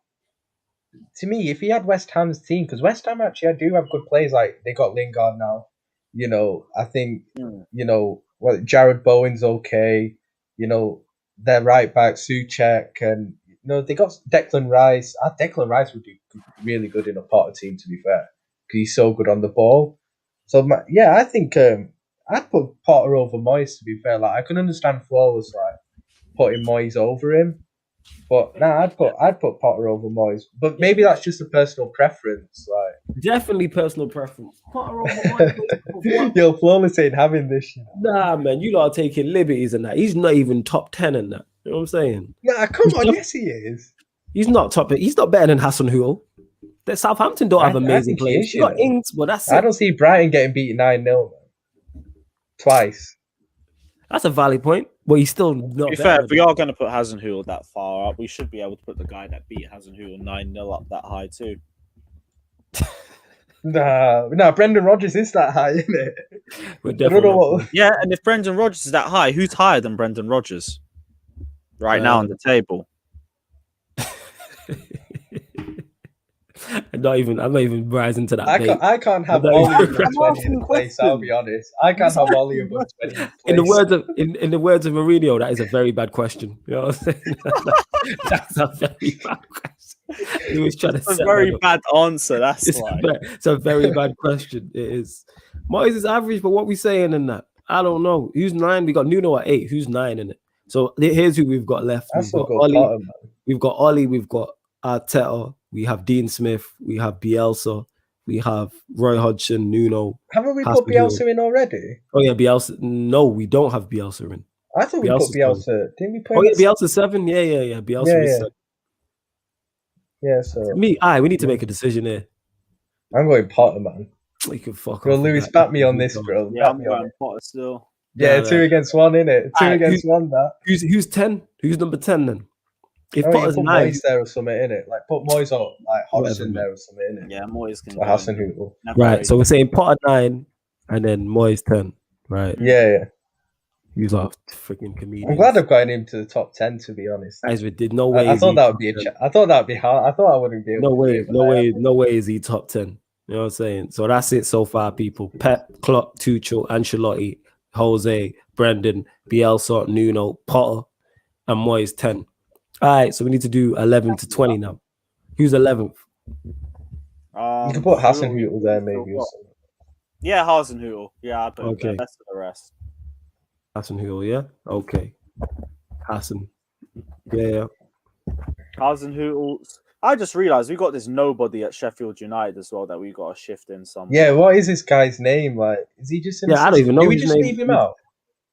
to me, if he had West Ham's team, because West Ham actually I do have good players. Like they got Lingard now. You know, I think well, Jared Bowen's okay. You know, their right back Souček, and they got Declan Rice. Declan Rice would be really good in a Potter team, to be fair, because he's so good on the ball. So yeah, I think I'd put Potter over Moyes. To be fair, like I can understand Flawless like putting Moyes over him, but I'd put Potter over Moyes. But maybe that's just a personal preference. Like Definitely personal preference. Potter over Moyes. yo, Flawless ain't having this. You know? Nah, man, you lot are taking liberties and that. He's not even top 10 in that. You know what I'm saying? Nah, come on, yes he is. He's not top. He's not better than Hassan Hugo. That Southampton don't have amazing think he players. is, You got Ings, but that's I it. don't see Brighton getting beaten 9-0 twice. That's a valid point. But he's still not To be better fair, than- if we are going to put Hasenhüttl that far up, we should be able to put the guy that beat Hasenhüttl 9-0 up that high too. Nah, Brendan Rodgers is that high, isn't it? We're I don't definitely know what. Yeah, and if Brendan Rodgers is that high, who's higher than Brendan Rodgers right now on the table? I'm not even rising to that. I can't have No, Ollie above I'm 20 in the place. I'll be honest. I can't have Ollie above 20 in the place. In the words of Mourinho, that is a very bad question. You know what I'm saying? That's a very bad question. He was trying to That's a set very that up. bad answer. That's why. It's a very bad question. It is. Moyes is average, but what we saying in that? I don't know. Who's 9? We got Nuno at 8. Who's 9 in it? So here's who we've got left. That's We've got not Ollie. Potter, man. We've got Ollie. We've got Arteta. We have Dean Smith. We have Bielsa. We have Roy Hodgson, Nuno. Haven't we Has put to do Bielsa in already? Oh yeah, Bielsa. No, we don't have Bielsa in. I thought we Bielsa's put Bielsa. Didn't we put Oh him yeah, at Bielsa 7. Yeah. Bielsa Yeah, is yeah. 7. Yeah, so We need to make a decision here. I'm going Potter, man. We could fuck Bro, off. with Lewis, that. back me on this, bro. Yeah, Back I'm me on going it. Potter still. Yeah, Nah, 2 against 1, innit? 2 Alright, against 1, that. Who's 10? Who's number 10 then? If Oh, you Potter's put 9, Moyes there or something, innit? Like, put Moyes or like Hodgson Whatever, there or something, innit? Yeah, Moyes can Or go. Hasenhüttl. Never right? rated. So we're saying Potter 9 and then Moyes 10, right? Yeah. He's a freaking comedian. I'm glad I've gotten him to the top 10, to be honest. Guys, we did no way. I is thought he that would top be 10. I thought that'd be hard. I thought I wouldn't be able No to do way, it, but no I way, am. no way is he top 10. You know what I'm saying? So that's it so far, people. Pep, Klopp, Tuchel, Ancelotti, Jose, Brendan, Bielsa, Nuno, Potter, and Moyes 10. All right, so we need to do 11 to 20 now. Who's 11th? You can put who are we- Hasenhüttl there, maybe. Or something. Yeah, Hasenhüttl. Yeah, I'd put him Okay. there. Best of the rest. Hassan Hill, yeah? Okay. Hassan. Yeah. Hasenhüttl. I just realised we got this nobody at Sheffield United as well that we got to shift in somewhere. Yeah, what is this guy's name? Like, is he just an Yeah, I don't assistant? even know Do we his just name. leave him out?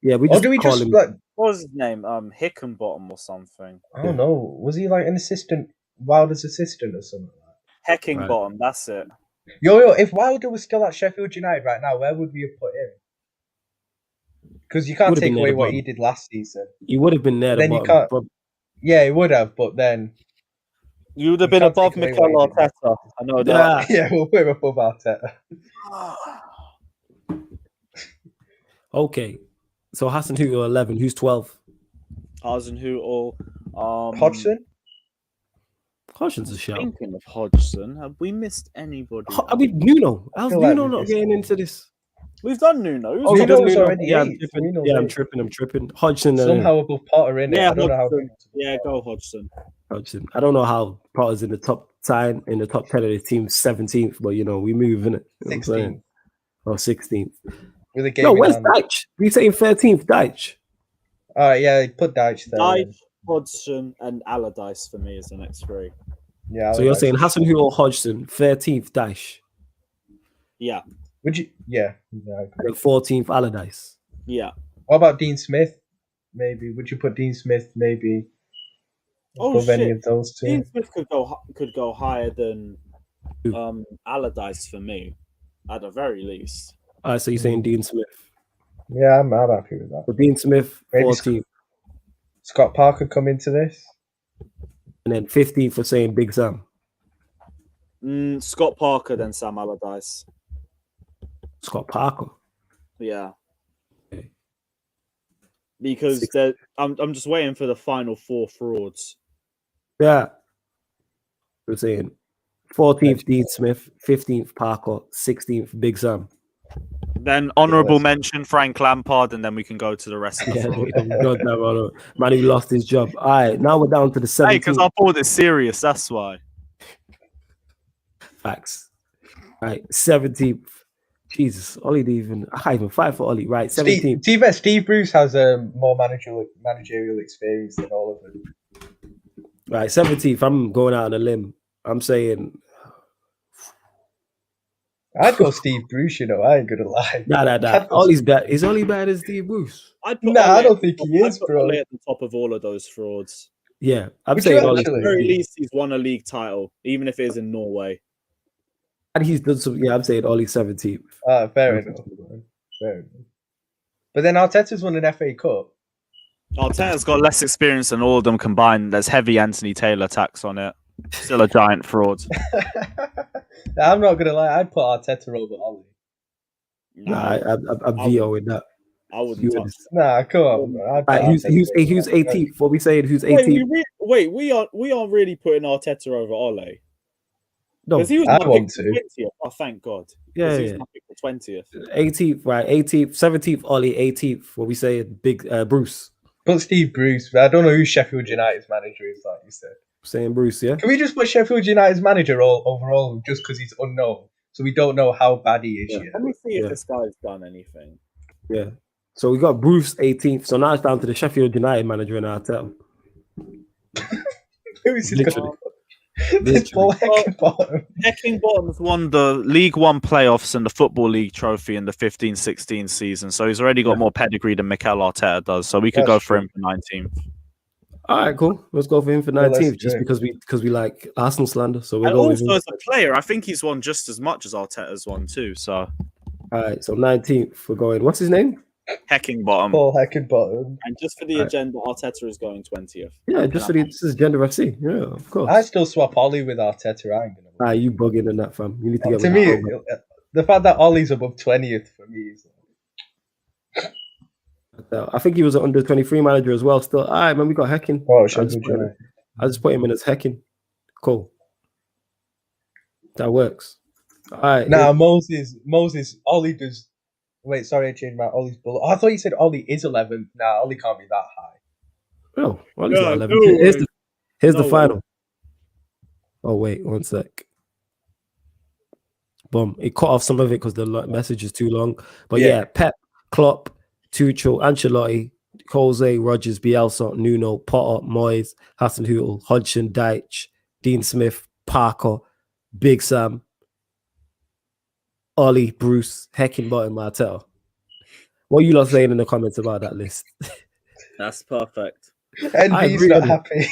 Yeah, we Or just do we call just, him. like, What was his name? Hickenbottom or something. I don't know. Was he like an assistant, Wilder's assistant or something? Heckingbottom, that's it. Yo, if Wilder was still at Sheffield United right now, where would we have put him? Because you can't Would've take been near away the what bottom. he did last season. He would have been there. Then you can't- But Yeah, he would have, but then You would have You been can't above take away Mikel what he did. Arteta. I know that. yeah. yeah, we'll put him above Arteta. Okay. So Hassan Hill 11. Who's 12? Hasenhüttl. Hodgson? Hodgson's a shout. Thinking of Hodgson, have we missed anybody? I mean, Nuno. How's feel like Nuno we not missed getting him. into this? We've done Nuno. Oh, Nuno's does Nuno? already Yeah, I'm eighth. tripping. Nuno's Yeah, eighth. I'm tripping. Hodgson. Somehow above Potter in it. Yeah, I don't know how. Hodgson. Yeah, go Hodgson. Hodgson. I don't know how Potter's in the top 10 of the team 17th, but you know, we move in it. You know what I'm 16th. saying? Or 16th. With a game No, in where's hand. Deitch? We saying 13th, Deitch. All right, yeah, put Deitch there. Deitch. Hodgson, and Allardyce for me is the next three. Yeah. So you're saying Hasenhuttl, Hodgson, 13th Dash, Yeah. Would you? Yeah. I agree. and 14th Allardyce. Yeah. What about Dean Smith? Maybe. Would you put Dean Smith maybe above any of those two? Dean Smith could go higher than Allardyce for me, at the very least. All right, so you're saying Dean Smith. Yeah, I'm happy with that. So Dean Smith, Maybe 14th. Scott Parker come into this. And then 15th for saying Big Sam. Scott Parker, then Sam Allardyce. Scott Parker. Yeah. Okay. Because I'm just waiting for the final four frauds. Yeah. We're saying 14th Dean Smith, 15th Parker, 16th Big Sam. Then honourable mention Frank Lampard, and then we can go to the rest of the fraud. Man who lost his job. All right, now we're down to the 17th. Hey, because I thought it's serious, that's why. Facts. All right, 17th. Jesus, Ollie didn't even. I can't even fight for Ollie. Right, 17th. Steve Bruce has more managerial experience than all of them. Right, 17th. I'm going out on a limb. I'm saying. I'd go Steve Bruce, I ain't gonna lie. Nah. Ollie's bad. Is Ollie bad as Steve Bruce? I don't think he is, bro. Ollie at the top of all of those frauds. Yeah, I'm saying Ollie. At the very least, he's won a league title, even if it is in Norway. And he's done some. Yeah, I'm saying Ollie 17th. Fair enough. But then Arteta's won an FA Cup. Arteta's got less experience than all of them combined. There's heavy Anthony Taylor tax on it. Still a giant fraud. I'm not gonna lie. I'd put Arteta over Ollie. Nah, I'm vetoing that. I wouldn't touch. Nah, come on. Right, who's 18th? What we saying? Who's 18th? We aren't really putting Arteta over Ole. No, because he was I my want pick to. for 20th. Oh, thank God. Yeah, He was my pick for 20th. 18th, right? 18th, 17th, Ollie. 18th. What we saying? Big Bruce. Put Steve Bruce. But I don't know who Sheffield United's manager is, like you said. Saying Bruce, yeah. Can we just put Sheffield United's manager overall just because he's unknown, so we don't know how bad he is yet? Let me see if this guy's done anything. Yeah. So we got Bruce 18th. So now it's down to the Sheffield United manager in our tell. Who is he Literally. This Paul Heckingbottom. Heckingbottom's won the League One playoffs and the Football League trophy in the 15-16 season, so he's already got more pedigree than Mikel Arteta does. So we could go for him for 19th. All right, cool. Let's go for him for 19th, just because we like Arsenal slander. So we'll and go also with him. as a player, I think he's won just as much as Arteta's won too. So All right, so 19th we're going. What's his name? Heckingbottom. Paul Heckingbottom. And just for the agenda, Arteta is going 20th. Yeah, just for this is Gender FC. Yeah, of course. I still swap Ollie with Arteta. I ain't gonna. Ah, you bugging in that, fam. You need to get To me, the fact that Ollie's above 20th for me is. I think he was an under 23 manager as well. Still, all right, man. We got Hecking. Oh, I just put him in as Hecking. Cool. That works. All right. Nah, Moses. Ollie does. Wait, sorry, I changed my Ollie's below. Oh, I thought you said Ollie is 11th. Nah, Ollie can't be that high. Oh, Ollie's not 11th. Here's the final. Oh wait, one sec. Boom. It cut off some of it because the message is too long. But yeah, Pep, Klopp, Tuchel, Ancelotti, Jose, Rodgers, Bielsa, Nuno, Potter, Moyes, Hasenhuttl, Hodgson, Deitch, Dean Smith, Parker, Big Sam, Ollie, Bruce, Heckingbottom, Martel. What are you lot saying in the comments about that list? That's perfect. And he's not happy.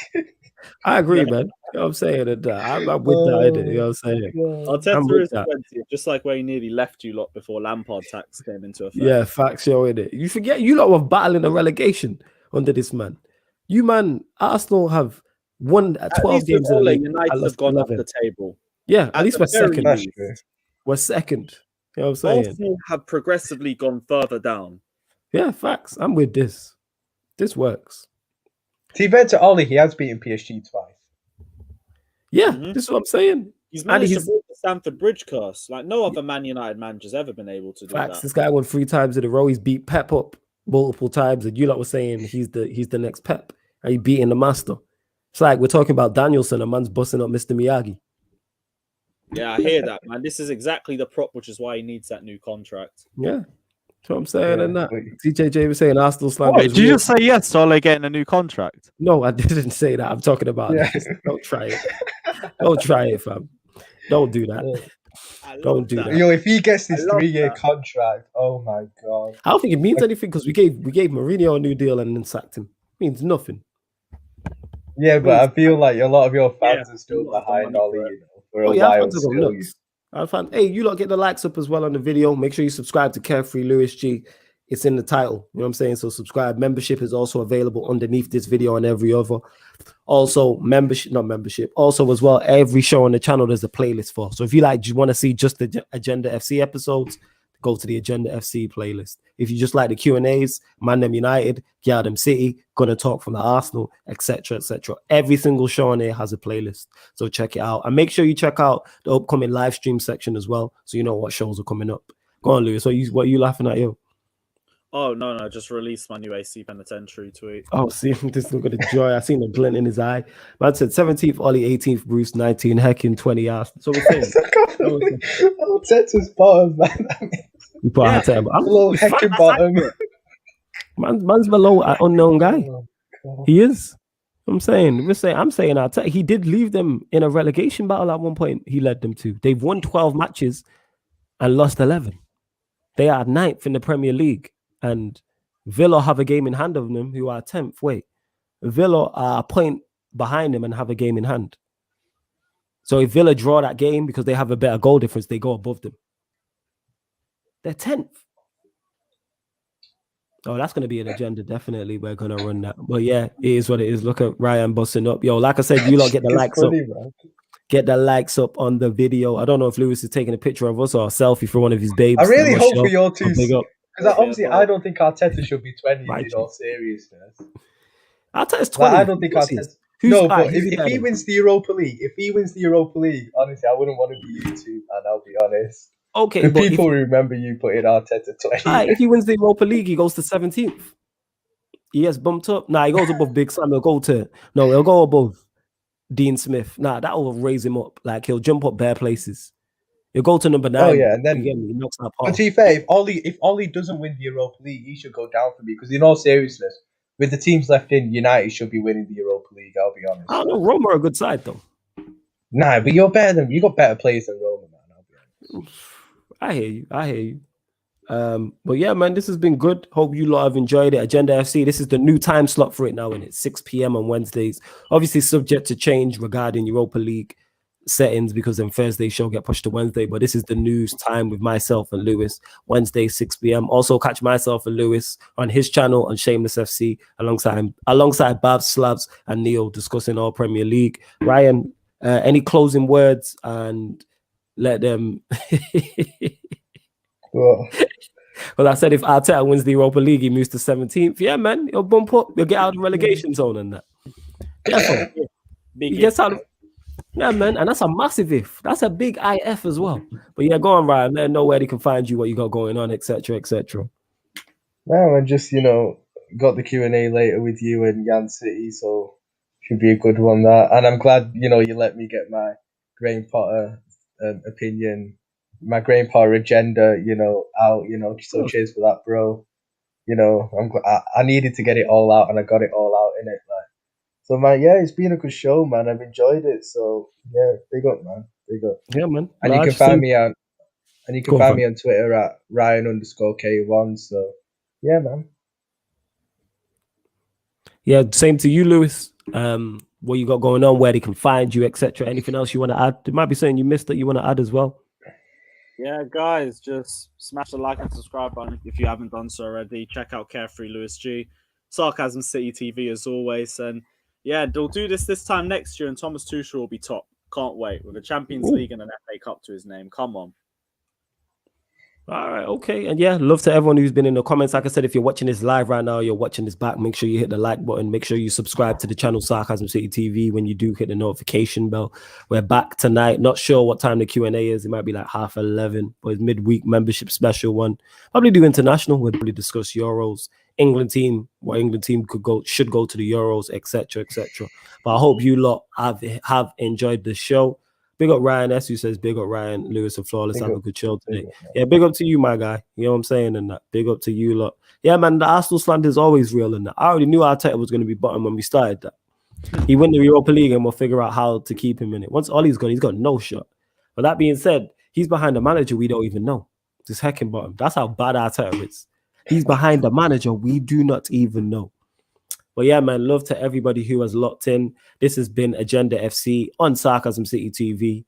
I agree, man. You know what I'm saying? And, I'm with that, innit? You know what I'm saying? Arteta is 20th, just like where he nearly left you lot before Lampard tax came into effect. Yeah, facts, yo, innit? You forget you lot were battling a relegation under this man. You, man, Arsenal have won 12 games in the league. United have gone up the table. Yeah, at least we're second. Least. We're second. You know what I'm saying? Arsenal have progressively gone further down. Yeah, facts. I'm with this. This works. To be fair to Ollie, he has beaten PSG twice. Yeah, this is what I'm saying. He's managed to break the Stamford Bridge curse. Like no other Man United manager's ever been able to do that. This guy won 3 times in a row. He's beat Pep up multiple times, and you lot were saying he's the next Pep. And he beating the master. It's like we're talking about Danielson, a man's busting up Mr. Miyagi. Yeah, I hear that, man. This is exactly the prop, which is why he needs that new contract. Yeah. what I'm saying, Yeah, and that but- TJJ was saying Arsenal slander. Did you just say yes to Ole getting a new contract? No, I didn't say that. I'm talking about this. Don't try it. Don't try it, fam. Don't do that. Don't do that. Yo, if he gets this I love 3-year that. contract, oh my god. I don't think it means anything because we gave Mourinho a new deal and then sacked him. It means nothing. Yeah, but I feel like a lot of your fans Yeah, are still a lot of behind money for Ollie, it. you know, for Oh a yeah, our while. fans are going Still, nuts. Our fans, hey, you lot get the likes up as well on the video. Make sure you subscribe to Carefree Lewis G. It's in the title. You know what I'm saying? So subscribe. Membership is also available underneath this video and every other. Also, not membership. Also, as well, every show on the channel there's a playlist for. So if you want to see just the Agenda FC episodes, go to the Agenda FC playlist. If you just like the Q&As, Man Them United, Get Them City, Gonna Talk from the Arsenal, etc., etc. Every single show on there has a playlist. So check it out. And make sure you check out the upcoming live stream section as well, so you know what shows are coming up. Go on, Lewis. What are you laughing at, yo? Oh no, just released my new AC Penitentiary tweet. Oh, see, this look at the joy. I seen the glint in his eye. Man said 17th Ollie, 18th Bruce, 19 Heckin, 20 Arsenal. So we're saying. Oh, Teta's bottom, man. You put Arteta, but Below Heckin bottom. Man's below an unknown guy. Oh, God. He is. I'm saying Arteta. He did leave them in a relegation battle at one point. He led them to. They've won 12 matches and lost 11. They are 9th in the Premier League. And Villa have a game in hand of them, who are 10th. Wait, Villa are a point behind them and have a game in hand. So if Villa draw that game because they have a better goal difference, they go above them. They're 10th. Oh, that's going to be an agenda. Definitely, we're going to run that. But yeah, it is what it is. Look at Ryan busting up. Yo, like I said, you lot get the likes up. Man. Get the likes up on the video. I don't know if Lewis is taking a picture of us or a selfie for one of his babes. I really hope for your two. Big up. Because obviously, I don't think Arteta should be 20 in all seriousness. Arteta's 20. Like, I don't think Arteta. No, but if he wins the Europa League, honestly, I wouldn't want to be you two, and I'll be honest. Okay, but people remember you putting Arteta 20. If he wins the Europa League, he goes to 17th. He has bumped up. Nah, he goes above Big Sam. He'll go above Dean Smith. Nah, that will raise him up. Like, he'll jump up bare places. He'll go to number 9. Oh yeah, and then again, he knocks that But to be fair, if Ollie doesn't win the Europa League, he should go down for me. Because in all seriousness, with the teams left in, United should be winning the Europa League. I'll be honest. I don't know. Roma are a good side though. Nah, but you got better players than Roma, man. I'll be honest. I hear you. But yeah, man, this has been good. Hope you lot have enjoyed it. Agenda FC. This is the new time slot for it now, and it's 6 p.m. on Wednesdays. Obviously, subject to change regarding Europa League settings because then Thursday show get pushed to Wednesday. But this is the news time with myself and Lewis. Wednesday 6 p.m. Also catch myself and Lewis on his channel on Shameless FC alongside Babs, Slavs, and Neil discussing all Premier League. Ryan, any closing words and let them. Well, I said if Arteta wins the Europa League, he moves to 17th. Yeah, man, he'll bump up. He'll get out of the relegation zone and that. Yeah, he gets out of. Yeah, man, and that's a massive if. That's a big IF as well. But yeah, go on, Ryan. Let them know where they can find you, what you got going on, etc., etc. No, and just got the Q&A later with you and Yan City, so should be a good one. That, and I'm glad you let me get my Graham Potter opinion, my Graham Potter agenda, out. So cheers for that, bro. I needed to get it all out, and I got it all out in it. So, man, yeah, it's been a good show, man. I've enjoyed it. So, yeah, big up, man. Big up. Yeah, man. And you can find me on Twitter at Ryan_K1. So, yeah, man. Yeah, same to you, Lewis. What you got going on, where they can find you, etc. Anything else you want to add? There might be something you missed that you want to add as well. Yeah, guys, just smash the like and subscribe button if you haven't done so already. Check out Carefree Lewis G, Sarcasm City TV as always, and yeah, they'll do this time next year, and Thomas Tuchel will be top. Can't wait with a Champions League and an FA Cup to his name. Come on. All right, okay. And yeah, love to everyone who's been in the comments. Like I said, if you're watching this live right now, you're watching this back, make sure you hit the like button. Make sure you subscribe to the channel Sarcasm City TV. When you do, hit the notification bell. We're back tonight. Not sure what time the Q&A is. It might be like 11:30, but it's midweek membership special one. Probably do international. We'll probably discuss Euros. England team, what England team should go to the Euros, etc., etc. But I hope you lot have enjoyed the show. Big up Ryan S, who says, big up Ryan Lewis of Flawless. Big Have a up, good chill today. big up, Yeah, big up to you, my guy. You know what I'm saying? And that. Big up to you lot. Yeah, man, the Arsenal slander is always real. And that. I already knew Arteta was going to be bottom when we started that. He win the Europa League and we'll figure out how to keep him in it. Once Ollie's gone, he's got no shot. But that being said, he's behind a manager we don't even know. This Heckingbottom. That's how bad Arteta is. He's behind the manager we do not even know. But yeah, man, love to everybody who has locked in. This has been Agenda FC on Sarcasm City TV.